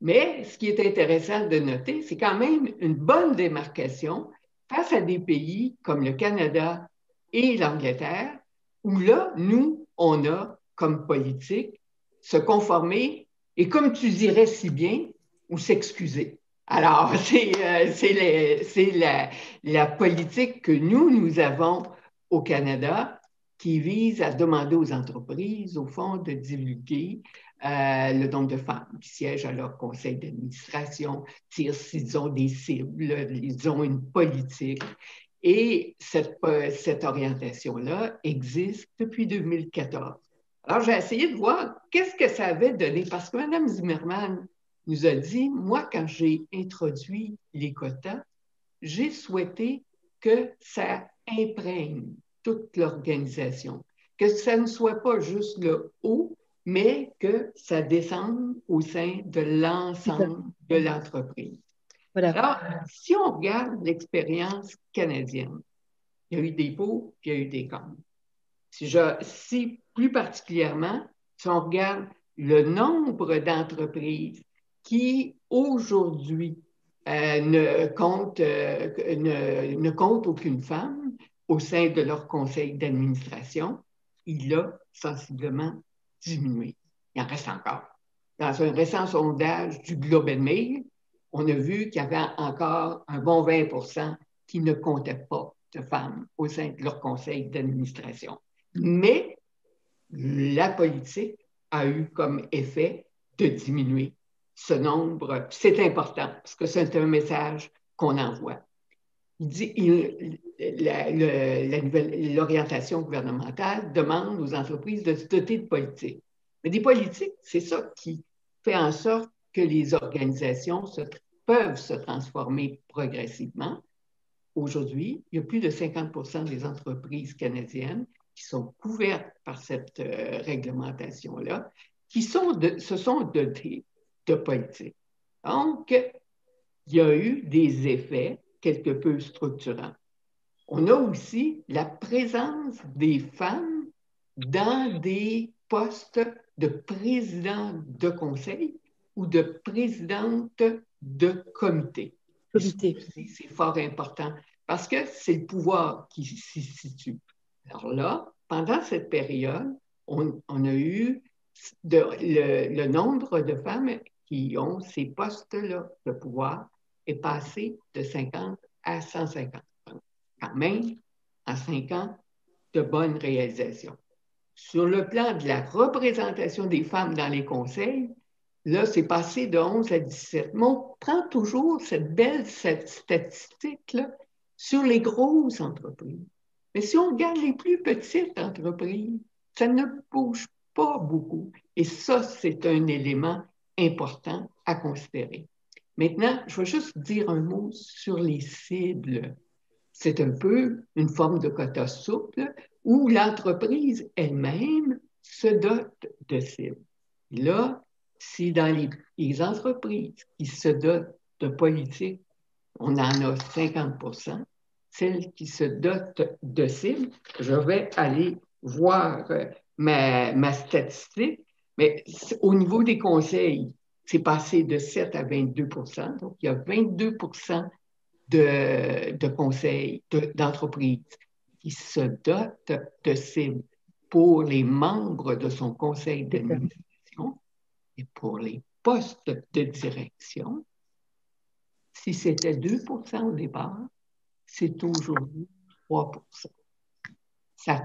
mais ce qui est intéressant de noter, c'est quand même une bonne démarcation face à des pays comme le Canada et l'Angleterre, où là, nous, on a comme politique se conformer et, comme tu dirais si bien, ou s'excuser. Alors, c'est la politique que nous avons au Canada qui vise à demander aux entreprises, au fond, de divulguer le nombre de femmes qui siègent à leur conseil d'administration, s'ils ont des cibles, ils ont une politique. Et cette orientation-là existe depuis 2014. Alors, j'ai essayé de voir qu'est-ce que ça avait donné, parce que Mme Zimmermann nous a dit, moi, quand j'ai introduit les quotas, j'ai souhaité que ça imprègne toute l'organisation, que ça ne soit pas juste le haut, mais que ça descende au sein de l'ensemble de l'entreprise. Voilà. Alors, si on regarde l'expérience canadienne, il y a eu des pour, puis il y a eu des contre. Si plus particulièrement, si on regarde le nombre d'entreprises qui aujourd'hui ne comptent aucune femme au sein de leur conseil d'administration, il a sensiblement diminué. Il en reste encore. Dans un récent sondage du Globe and Mail, on a vu qu'il y avait encore un bon 20 % qui ne comptaient pas de femmes au sein de leur conseil d'administration. Mais la politique a eu comme effet de diminuer ce nombre. C'est important parce que c'est un message qu'on envoie. L'orientation gouvernementale demande aux entreprises de se doter de politiques. Mais des politiques, c'est ça qui fait en sorte que les organisations peuvent se transformer progressivement. Aujourd'hui, il y a plus de 50 % des entreprises canadiennes qui sont couvertes par cette réglementation-là, qui se sont dotées de politiques. Donc, il y a eu des effets quelque peu structurants. On a aussi la présence des femmes dans des postes de président de conseil ou de présidente de comité. C'est fort important parce que c'est le pouvoir qui s'y situe. Alors là, pendant cette période, on a eu le nombre de femmes qui ont ces postes-là de pouvoir est passé de 50 à 150. Quand même, en 5 ans, de bonnes réalisations. Sur le plan de la représentation des femmes dans les conseils, là, c'est passé de 11 à 17. Mais on prend toujours cette belle statistique-là sur les grosses entreprises. Mais si on regarde les plus petites entreprises, ça ne bouge pas beaucoup. Et ça, c'est un élément important à considérer. Maintenant, je vais juste dire un mot sur les cibles. C'est un peu une forme de quota souple où l'entreprise elle-même se dote de cibles. Là, si dans les entreprises qui se dotent de politiques, on en a 50%, celles qui se dotent de cibles, je vais aller voir ma statistique, mais au niveau des conseils, c'est passé de 7 à 22%. Donc, il y a 22% de conseils d'entreprises qui se dotent de cibles pour les membres de son conseil d'administration et pour les postes de direction. Si c'était 2% au départ, c'est aujourd'hui 3%. Ça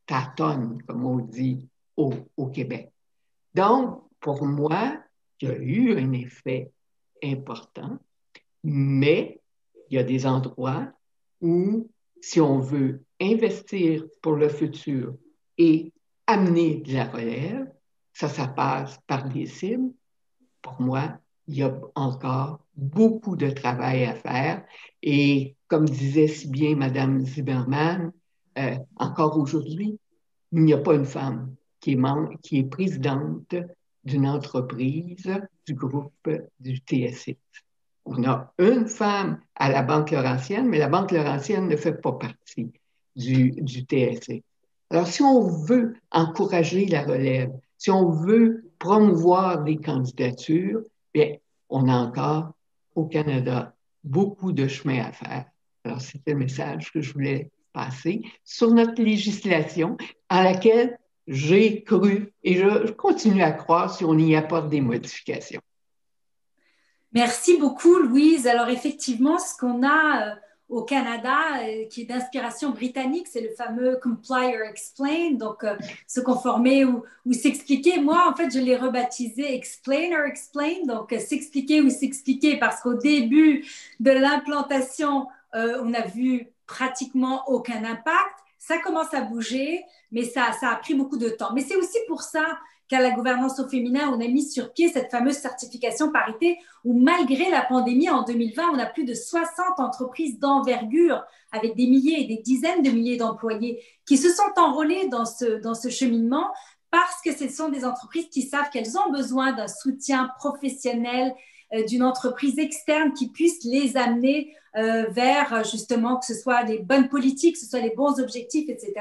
tâtonne, comme on dit au Québec. Donc, pour moi, il y a eu un effet important, mais il y a des endroits où, si on veut investir pour le futur et amener de la relève, ça passe par des cibles. Pour moi, il y a encore beaucoup de travail à faire. Et comme disait si bien Mme Zimmerman, encore aujourd'hui, il n'y a pas une femme qui est présidente d'une entreprise du groupe du TSX. On a une femme à la Banque Laurentienne, mais la Banque Laurentienne ne fait pas partie du TSX. Alors, si on veut encourager la relève, si on veut promouvoir les candidatures, bien, on a encore au Canada beaucoup de chemin à faire. Alors, c'était le message que je voulais passer sur notre législation à laquelle j'ai cru et je continue à croire si on y apporte des modifications. Merci beaucoup, Louise. Alors, effectivement, ce qu'on a au Canada, qui est d'inspiration britannique, c'est le fameux Comply or Explain, donc se conformer ou s'expliquer. Moi, en fait, je l'ai rebaptisé Explain or Explain, donc s'expliquer ou s'expliquer, parce qu'au début de l'implantation, on a vu pratiquement aucun impact. Ça commence à bouger, mais ça a pris beaucoup de temps. Mais c'est aussi pour ça qu'à la gouvernance au féminin, on a mis sur pied cette fameuse certification parité où, malgré la pandémie, en 2020, on a plus de 60 entreprises d'envergure avec des milliers et des dizaines de milliers d'employés qui se sont enrôlés dans ce cheminement parce que ce sont des entreprises qui savent qu'elles ont besoin d'un soutien professionnel, d'une entreprise externe qui puisse les amener vers, justement, que ce soit les bonnes politiques, que ce soit les bons objectifs, etc.,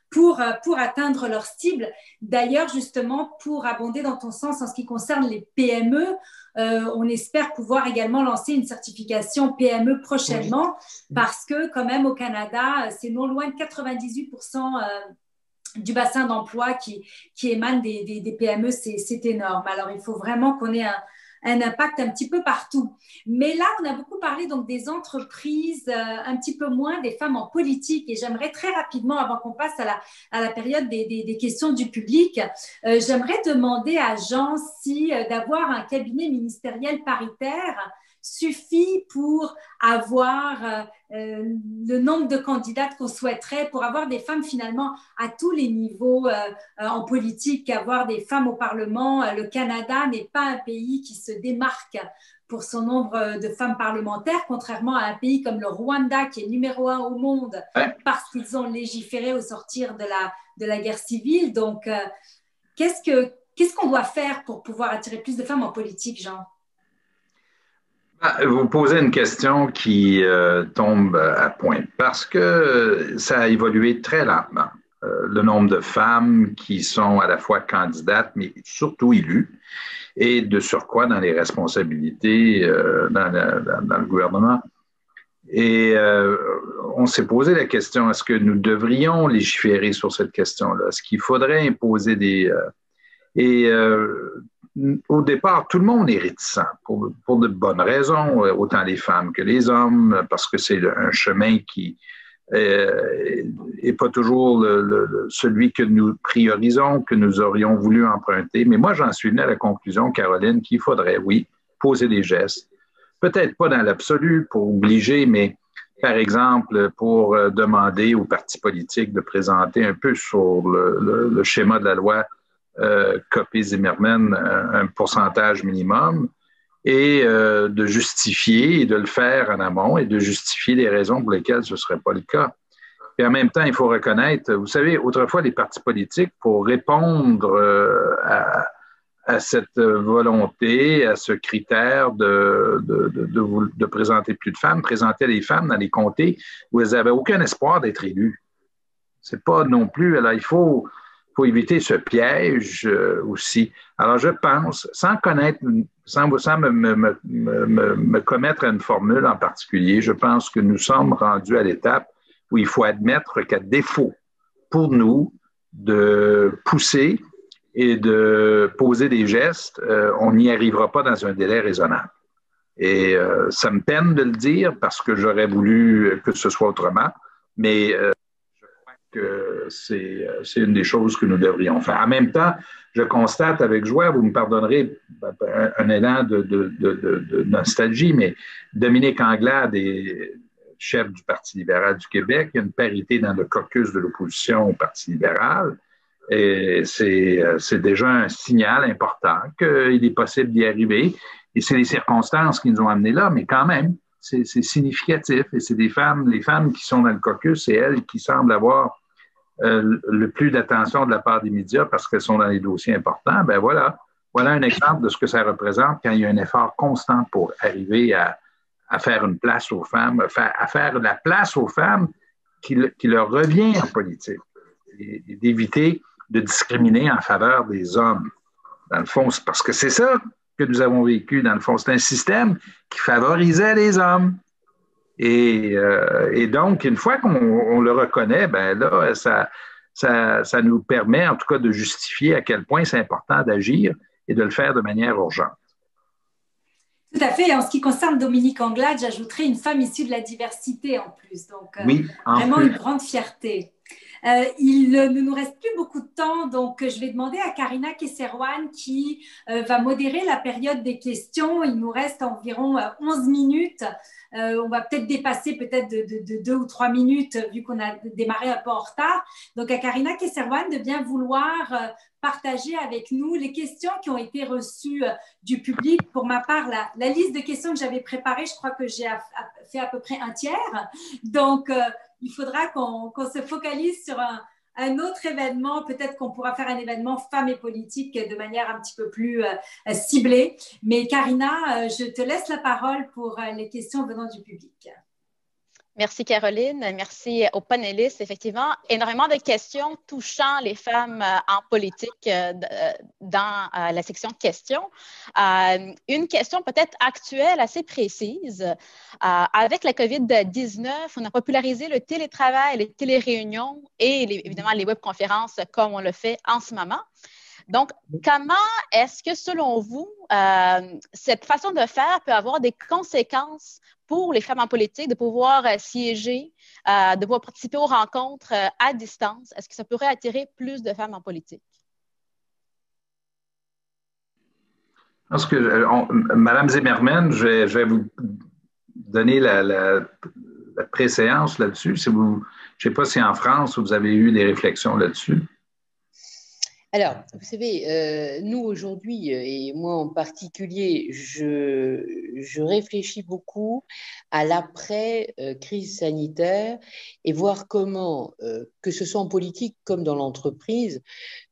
pour atteindre leur cible. D'ailleurs, justement, pour abonder dans ton sens en ce qui concerne les PME, on espère pouvoir également lancer une certification PME prochainement parce que, quand même, au Canada, c'est non loin de 98% du bassin d'emploi qui émane des PME. C'est énorme. Alors, il faut vraiment qu'on ait un impact un petit peu partout. Mais là, on a beaucoup parlé donc des entreprises, un petit peu moins des femmes en politique. Et j'aimerais très rapidement, avant qu'on passe à la période des questions du public, j'aimerais demander à Jean si d'avoir un cabinet ministériel paritaire suffit pour avoir le nombre de candidates qu'on souhaiterait, pour avoir des femmes finalement à tous les niveaux en politique, avoir des femmes au Parlement. Le Canada n'est pas un pays qui se démarque pour son nombre de femmes parlementaires, contrairement à un pays comme le Rwanda qui est numéro 1 au monde parce qu'ils ont légiféré au sortir de la guerre civile. Donc, qu'est-ce qu'on doit faire pour pouvoir attirer plus de femmes en politique, Jean? Vous posez une question qui tombe à point parce que ça a évolué très lentement. Le nombre de femmes qui sont à la fois candidates, mais surtout élues, et de surcroît dans les responsabilités dans le gouvernement. Et on s'est posé la question, est-ce que nous devrions légiférer sur cette question-là? Est-ce qu'il faudrait imposer Et au départ, tout le monde est réticent pour de bonnes raisons, autant les femmes que les hommes, parce que c'est un chemin qui n'est pas toujours celui que nous priorisons, que nous aurions voulu emprunter. Mais moi, j'en suis venu à la conclusion, Caroline, qu'il faudrait, oui, poser des gestes. Peut-être pas dans l'absolu pour obliger, mais par exemple, pour demander aux partis politiques de présenter un peu sur le schéma de la loi Copé-Zimmermann un pourcentage minimum et de justifier et de le faire en amont et de justifier les raisons pour lesquelles ce ne serait pas le cas. Et en même temps, il faut reconnaître, vous savez, autrefois, les partis politiques, pour répondre à cette volonté, à ce critère de présenter plus de femmes, présentaient les femmes dans les comtés où elles n'avaient aucun espoir d'être élues. C'est pas non plus, alors il faut éviter ce piège aussi. Alors je pense, sans connaître, sans me commettre à une formule en particulier, je pense que nous sommes rendus à l'étape où il faut admettre qu'à défaut pour nous de pousser et de poser des gestes, on n'y arrivera pas dans un délai raisonnable. Et ça me peine de le dire parce que j'aurais voulu que ce soit autrement, mais je crois que c'est une des choses que nous devrions faire. En même temps, je constate avec joie, vous me pardonnerez un élan de nostalgie, mais Dominique Anglade est chef du Parti libéral du Québec, il y a une parité dans le caucus de l'opposition au Parti libéral. Et c'est déjà un signal important qu'il est possible d'y arriver. Et c'est les circonstances qui nous ont amenés là, mais quand même, c'est significatif. Et c'est les femmes qui sont dans le caucus, c'est elles qui semblent avoir le plus d'attention de la part des médias parce qu'elles sont dans les dossiers importants. Ben voilà un exemple de ce que ça représente quand il y a un effort constant pour arriver à faire une place aux femmes, à faire la place aux femmes qui leur revient en politique et d'éviter de discriminer en faveur des hommes. Dans le fond, c'est parce que c'est ça que nous avons vécu. Dans le fond, c'est un système qui favorisait les hommes. Et donc, une fois qu'on le reconnaît, ben là, ça nous permet en tout cas de justifier à quel point c'est important d'agir et de le faire de manière urgente. Tout à fait. Et en ce qui concerne Dominique Anglade, j'ajouterais une femme issue de la diversité en plus. Donc, oui, vraiment une grande fierté. Il ne nous reste plus beaucoup de temps, donc je vais demander à Karina Kesserwan qui va modérer la période des questions. Il nous reste environ 11 minutes. On va peut-être dépasser peut-être de 2 ou 3 minutes vu qu'on a démarré un peu en retard. Donc à Karina Kesserwan de bien vouloir partager avec nous les questions qui ont été reçues du public. Pour ma part, la liste de questions que j'avais préparée, je crois que j'ai fait à peu près un tiers. Donc, il faudra qu'on se focalise sur un autre événement. Peut-être qu'on pourra faire un événement femmes et politique de manière un petit peu plus ciblée. Mais Karina, je te laisse la parole pour les questions venant du public. Merci Caroline, merci aux panélistes. Effectivement, énormément de questions touchant les femmes en politique dans la section questions. Une question peut-être actuelle, assez précise. Avec la COVID-19, on a popularisé le télétravail, les téléréunions et évidemment les webconférences comme on le fait en ce moment. Donc, comment est-ce que, selon vous, cette façon de faire peut avoir des conséquences pour les femmes en politique, de pouvoir siéger, de pouvoir participer aux rencontres à distance? Est-ce que ça pourrait attirer plus de femmes en politique? Parce que, Mme Zimmermann, je vais vous donner la préséance là-dessus. Je ne sais pas si en France, vous avez eu des réflexions là-dessus. Alors, vous savez, nous aujourd'hui, et moi en particulier, je réfléchis beaucoup à l'après-crise sanitaire et voir comment, que ce soit en politique comme dans l'entreprise,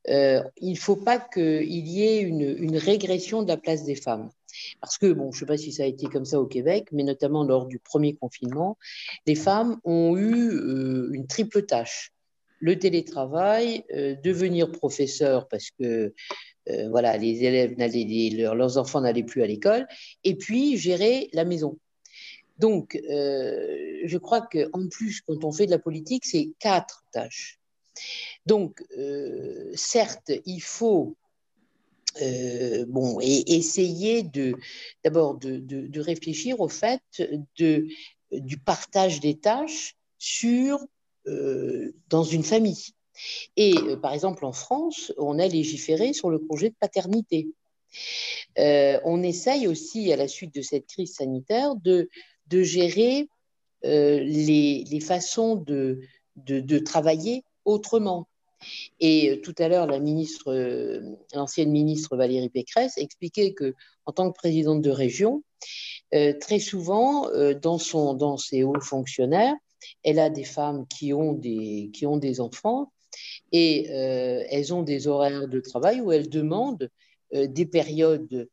il ne faut pas qu'il y ait une régression de la place des femmes. Parce que, bon, je ne sais pas si ça a été comme ça au Québec, mais notamment lors du premier confinement, les femmes ont eu une triple tâche. Le télétravail, devenir professeur parce que voilà, les élèves leurs enfants n'allaient plus à l'école, et puis gérer la maison. Donc, je crois qu'en plus, quand on fait de la politique, c'est 4 tâches. Donc, certes, il faut bon, et essayer d'abord de réfléchir au fait du partage des tâches dans une famille. Et par exemple, en France, on a légiféré sur le congé de paternité. On essaye aussi, à la suite de cette crise sanitaire, de gérer les façons de travailler autrement. Et tout à l'heure, l'ancienne ministre Valérie Pécresse expliquait qu'en tant que présidente de région, très souvent, dans ses hauts fonctionnaires, elle a des femmes qui ont des enfants et elles ont des horaires de travail où elles demandent des périodes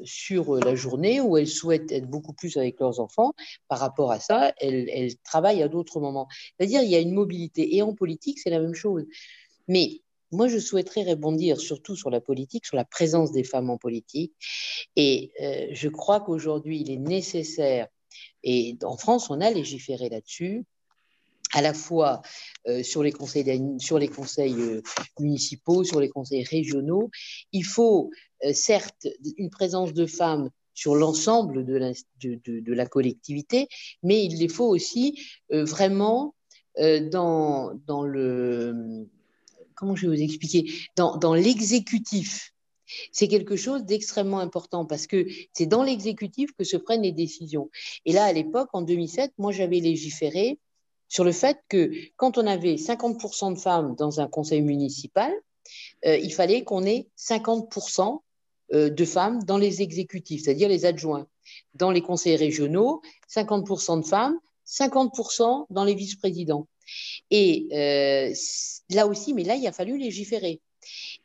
sur la journée où elles souhaitent être beaucoup plus avec leurs enfants. Par rapport à ça, elles travaillent à d'autres moments. C'est-à-dire, il y a une mobilité. Et en politique, c'est la même chose. Mais moi, je souhaiterais rebondir surtout sur la politique, sur la présence des femmes en politique. Et je crois qu'aujourd'hui, il est nécessaire, et en France, on a légiféré là-dessus, à la fois sur les conseils municipaux, sur les conseils régionaux. Il faut certes une présence de femmes sur l'ensemble de la collectivité, mais il les faut aussi vraiment dans le... Comment je vais vous expliquer? Dans l'exécutif. C'est quelque chose d'extrêmement important parce que c'est dans l'exécutif que se prennent les décisions. Et là, à l'époque, en 2007, moi, j'avais légiféré sur le fait que quand on avait 50% de femmes dans un conseil municipal, il fallait qu'on ait 50% de femmes dans les exécutifs, c'est-à-dire les adjoints. Dans les conseils régionaux, 50% de femmes, 50% dans les vice-présidents. Et là aussi, mais là, il a fallu légiférer.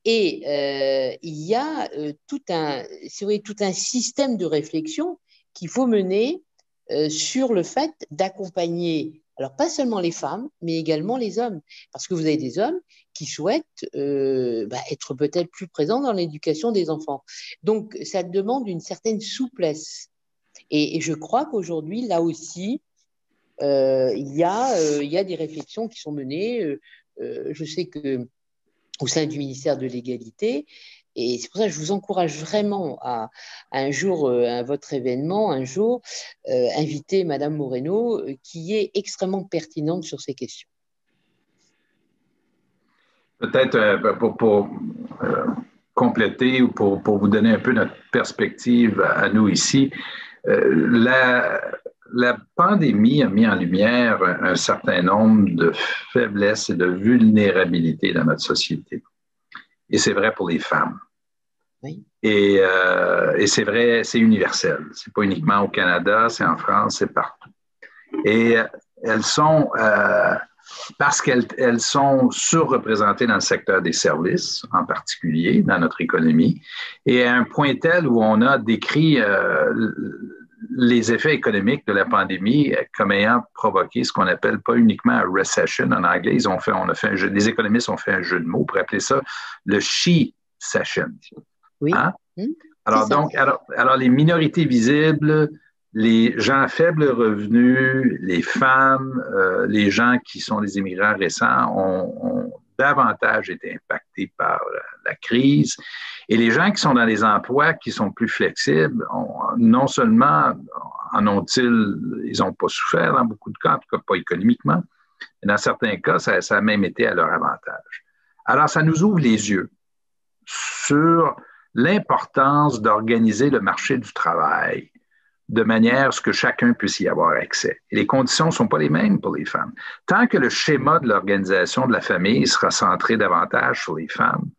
Et il y a tout un système de réflexion qu'il faut mener sur le fait d'accompagner, alors pas seulement les femmes, mais également les hommes. Parce que vous avez des hommes qui souhaitent être peut-être plus présents dans l'éducation des enfants. Donc, ça demande une certaine souplesse. Et je crois qu'aujourd'hui, là aussi, il y a des réflexions qui sont menées. Je sais qu'au sein du ministère de l'Égalité, et c'est pour ça que je vous encourage vraiment à un jour, à votre événement, un jour, inviter Madame Moreno, qui est extrêmement pertinente sur ces questions. Peut-être pour compléter ou pour vous donner un peu notre perspective à nous ici, la pandémie a mis en lumière un certain nombre de faiblesses et de vulnérabilités dans notre société. Et c'est vrai pour les femmes. Oui. Et c'est vrai, c'est universel. C'est pas uniquement au Canada, c'est en France, c'est partout. Et elles sont, parce qu'elles sont surreprésentées dans le secteur des services, en particulier, dans notre économie, et à un point tel où on a décrit les effets économiques de la pandémie comme ayant provoqué ce qu'on appelle pas uniquement un recession en anglais. Les économistes ont fait un jeu de mots pour appeler ça le she-cession. Oui. Hein? Alors, les minorités visibles, les gens à faible revenu, les femmes, les gens qui sont des immigrants récents ont davantage été impactés par la crise. Et les gens qui sont dans les emplois qui sont plus flexibles, non seulement ils n'ont pas souffert dans beaucoup de cas, en tout cas pas économiquement, mais dans certains cas, ça a même été à leur avantage. Alors, ça nous ouvre les yeux sur l'importance d'organiser le marché du travail de manière à ce que chacun puisse y avoir accès. Et les conditions ne sont pas les mêmes pour les femmes. Tant que le schéma de l'organisation de la famille sera centré davantage sur les femmes,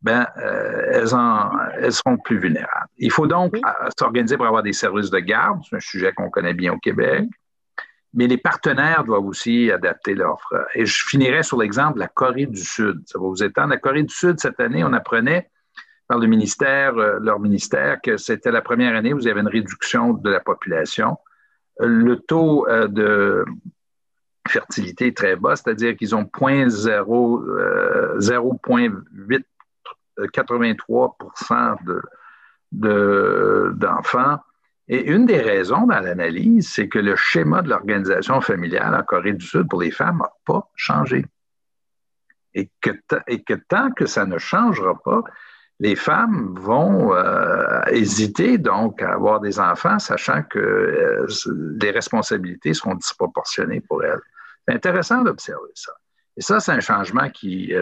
elles seront plus vulnérables. Il faut donc s'organiser pour avoir des services de garde, c'est un sujet qu'on connaît bien au Québec, mais les partenaires doivent aussi adapter l'offre. Et je finirai sur l'exemple de la Corée du Sud. Ça va vous étendre. La Corée du Sud, cette année, on apprenait par leur ministère, que c'était la première année où il y avait une réduction de la population. Le taux de fertilité est très bas, c'est-à-dire qu'ils ont 0,83% d'enfants. Et une des raisons dans l'analyse, c'est que le schéma de l'organisation familiale en Corée du Sud pour les femmes n'a pas changé. Et que tant que ça ne changera pas, les femmes vont hésiter donc à avoir des enfants, sachant que les responsabilités seront disproportionnées pour elles. C'est intéressant d'observer ça. Et ça, c'est un changement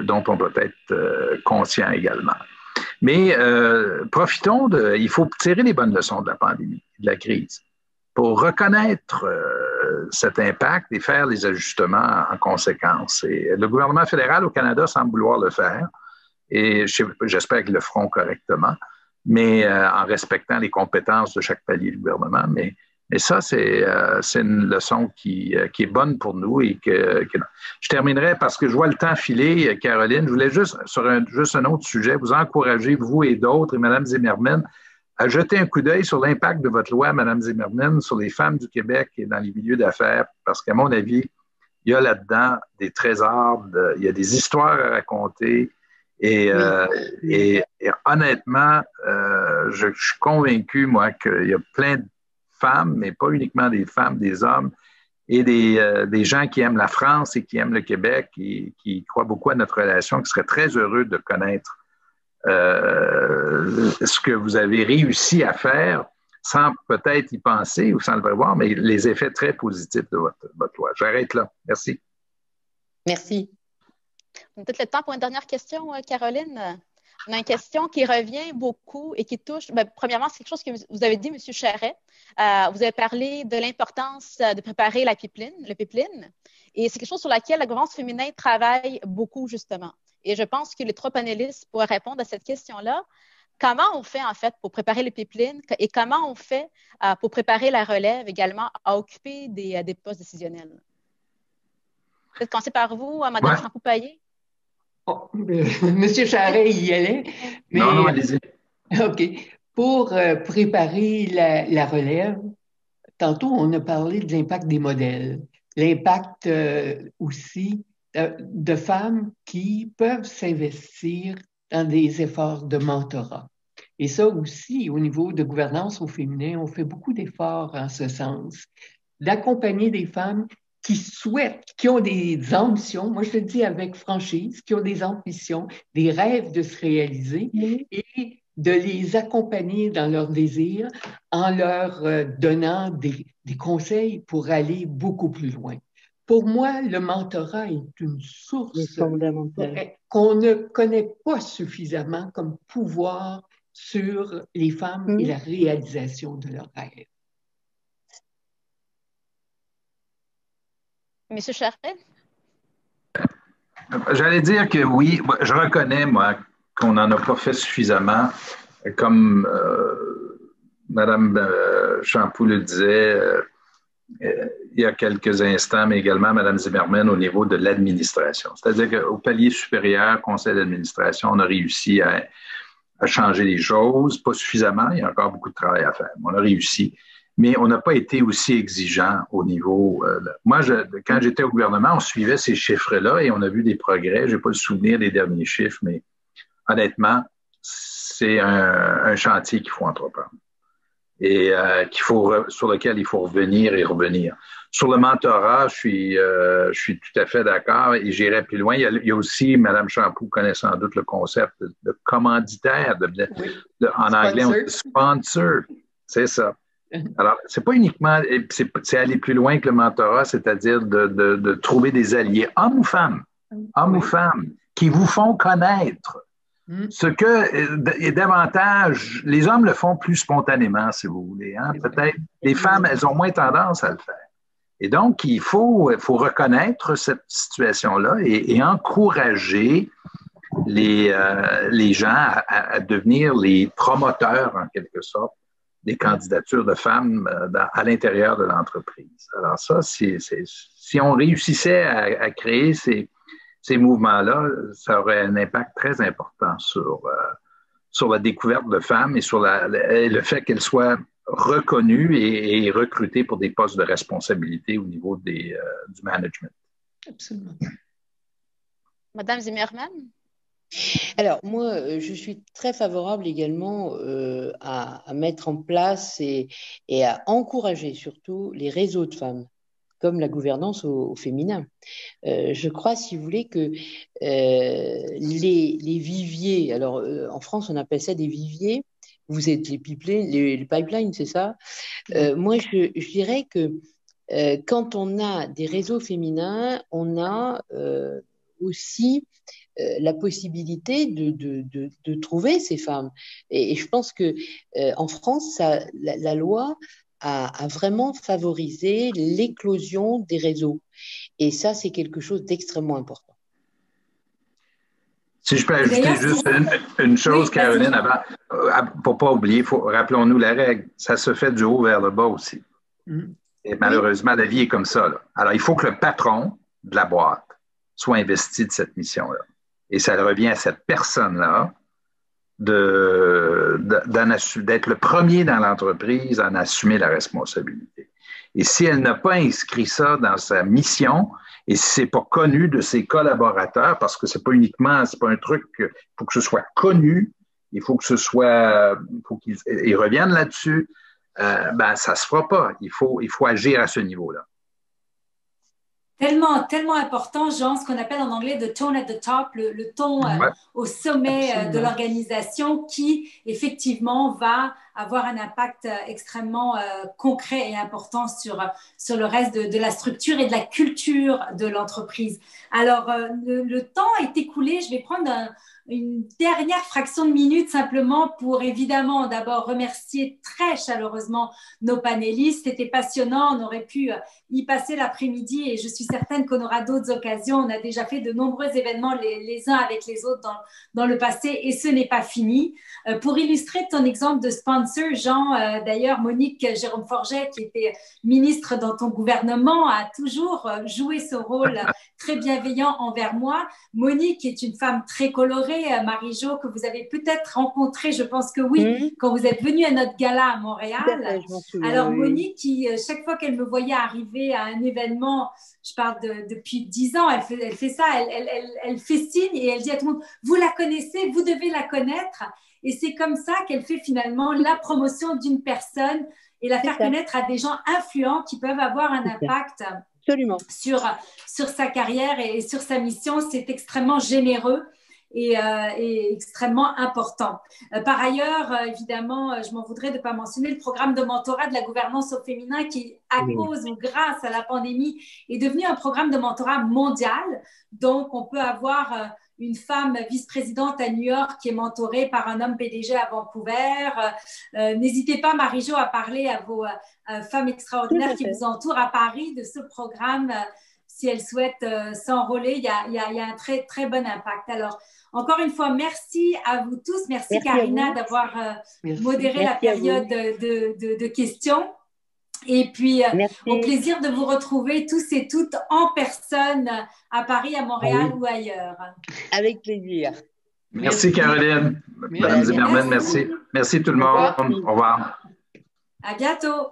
dont on doit être conscient également. Mais il faut tirer les bonnes leçons de la pandémie, de la crise, pour reconnaître cet impact et faire les ajustements en conséquence. Et le gouvernement fédéral au Canada semble vouloir le faire, et j'espère qu'ils le feront correctement, mais en respectant les compétences de chaque palier du gouvernement. Mais ça, c'est une leçon qui est bonne pour nous. Je terminerai parce que je vois le temps filer, Caroline. Je voulais juste, sur juste un autre sujet, vous encourager, vous et d'autres, et Mme Zimmerman, à jeter un coup d'œil sur l'impact de votre loi, Mme Zimmerman, sur les femmes du Québec et dans les milieux d'affaires, parce qu'à mon avis, il y a là-dedans des trésors, il y a des histoires à raconter. Et honnêtement, je suis convaincu, moi, qu'il y a plein de femmes, mais pas uniquement des femmes, des hommes, et des gens qui aiment la France et qui aiment le Québec et qui croient beaucoup à notre relation, qui seraient très heureux de connaître ce que vous avez réussi à faire sans peut-être y penser ou sans le prévoir, mais les effets très positifs de votre loi. J'arrête là. Merci. Merci. On a peut-être le temps pour une dernière question, Caroline. On a une question qui revient beaucoup et qui touche, premièrement, c'est quelque chose que vous avez dit, M. Charret. Vous avez parlé de l'importance de préparer le pipeline. Et c'est quelque chose sur laquelle la gouvernance féminine travaille beaucoup, justement. Et je pense que les trois panélistes pourraient répondre à cette question-là. Comment on fait, en fait, pour préparer le pipeline et comment on fait pour préparer la relève également à occuper des postes décisionnels? Peut-être commencer par vous, Mme Champoupaillé. Oh, Monsieur Charret y allait. Mais, non, allez-y. OK. Pour préparer la relève, tantôt, on a parlé de l'impact des modèles, l'impact aussi de femmes qui peuvent s'investir dans des efforts de mentorat. Et ça aussi, au niveau de gouvernance au féminin, on fait beaucoup d'efforts en ce sens, d'accompagner des femmes qui souhaitent, qui ont des ambitions, moi je le dis avec franchise, qui ont des ambitions, des rêves de se réaliser et de les accompagner dans leurs désirs en leur donnant des conseils pour aller beaucoup plus loin. Pour moi, le mentorat est une source qu'on ne connaît pas suffisamment comme pouvoir sur les femmes et la réalisation de leurs rêves. Monsieur Charret? J'allais dire que oui, je reconnais, moi, qu'on n'en a pas fait suffisamment. Comme Mme Champoux le disait il y a quelques instants, mais également Mme Zimmerman au niveau de l'administration. C'est-à-dire qu'au palier supérieur, conseil d'administration, on a réussi à changer les choses, pas suffisamment, il y a encore beaucoup de travail à faire. On a réussi, mais on n'a pas été aussi exigeant au niveau... moi, quand j'étais au gouvernement, on suivait ces chiffres-là et on a vu des progrès. Je n'ai pas le souvenir des derniers chiffres, mais honnêtement, c'est un chantier qu'il faut entreprendre et sur lequel il faut revenir et revenir. Sur le mentorat, je suis tout à fait d'accord et j'irai plus loin. Il y a aussi, Mme Champoux connaît sans doute le concept de commanditaire, en anglais, on dit sponsor. C'est ça. Alors, c'est pas uniquement, c'est aller plus loin que le mentorat, c'est-à-dire de trouver des alliés, hommes ou femmes, qui vous font connaître ce que, et davantage, les hommes le font plus spontanément, si vous voulez. Hein? Peut-être les femmes, elles ont moins tendance à le faire. Et donc, il faut reconnaître cette situation-là et encourager les gens à devenir les promoteurs, en quelque sorte, des candidatures de femmes à l'intérieur de l'entreprise. Alors ça, si on réussissait à créer ces mouvements-là, ça aurait un impact très important sur la découverte de femmes et sur le fait qu'elles soient reconnues et recrutées pour des postes de responsabilité au niveau du management. Absolument. Madame Zimmerman? Alors, moi, je suis très favorable également à mettre en place et à encourager surtout les réseaux de femmes. comme la gouvernance au féminin. Je crois, si vous voulez, que les viviers, alors en France, on appelle ça des viviers, vous êtes les pipelines, c'est ça? Moi, je dirais que quand on a des réseaux féminins, on a aussi la possibilité de trouver ces femmes. Et je pense que en France, la loi a vraiment favorisé l'éclosion des réseaux. Et ça, c'est quelque chose d'extrêmement important. Si je peux ajouter juste une chose, oui, Caroline, avant, pour ne pas oublier, rappelons-nous la règle, ça se fait du haut vers le bas aussi. Et malheureusement, la vie est comme ça, là. Alors, il faut que le patron de la boîte soit investi de cette mission-là. Et ça revient à cette personne-là d'être le premier dans l'entreprise à en assumer la responsabilité. Et si elle n'a pas inscrit ça dans sa mission, et si c'est pas connu de ses collaborateurs, parce que c'est pas uniquement, c'est pas un truc, il faut que ce soit connu, il faut que ce soit, il faut qu'ils reviennent là-dessus, ben ça se fera pas. Il faut agir à ce niveau-là. Tellement, tellement important, Jean, ce qu'on appelle en anglais the tone at the top, le ton au sommet de l'organisation qui, effectivement, va avoir un impact extrêmement concret et important sur le reste de la structure et de la culture de l'entreprise. Alors, le temps est écoulé. Je vais prendre une dernière fraction de minute simplement pour évidemment d'abord remercier très chaleureusement nos panélistes. C'était passionnant, on aurait pu y passer l'après-midi et je suis certaine qu'on aura d'autres occasions. On a déjà fait de nombreux événements les uns avec les autres dans le passé et ce n'est pas fini. Pour illustrer ton exemple de sponsor, Jean, d'ailleurs Monique Jérôme-Forget qui était ministre dans ton gouvernement a toujours joué ce rôle très bienveillant envers moi. Monique est une femme très colorée, Marie-Jo, que vous avez peut-être rencontrée, je pense que oui, quand vous êtes venue à notre gala à Montréal. Alors Monique, qui chaque fois qu'elle me voyait arriver à un événement, je parle depuis 10 ans, elle fait ça, elle fait signe et elle dit à tout le monde, vous la connaissez, vous devez la connaître. Et c'est comme ça qu'elle fait finalement la promotion d'une personne et la faire connaître à des gens influents qui peuvent avoir un impact sur sa carrière et sur sa mission. C'est extrêmement généreux et extrêmement important. Par ailleurs, évidemment, je m'en voudrais de ne pas mentionner le programme de mentorat de la gouvernance au féminin qui, à cause ou grâce à la pandémie, est devenu un programme de mentorat mondial. Donc, on peut avoir une femme vice-présidente à New York qui est mentorée par un homme PDG à Vancouver. N'hésitez pas, Marie-Jo, à parler à vos femmes extraordinaires qui vous entourent à Paris de ce programme. Si elles souhaitent s'enrôler, il y a un très, très bon impact. Alors, encore une fois, merci à vous tous. Merci Karina d'avoir modéré la période de questions. Et puis, au plaisir de vous retrouver tous et toutes en personne à Paris, à Montréal ou ailleurs. Avec plaisir. Merci Caroline. Madame Zimmermann, merci. Merci tout le monde. Au revoir. À bientôt.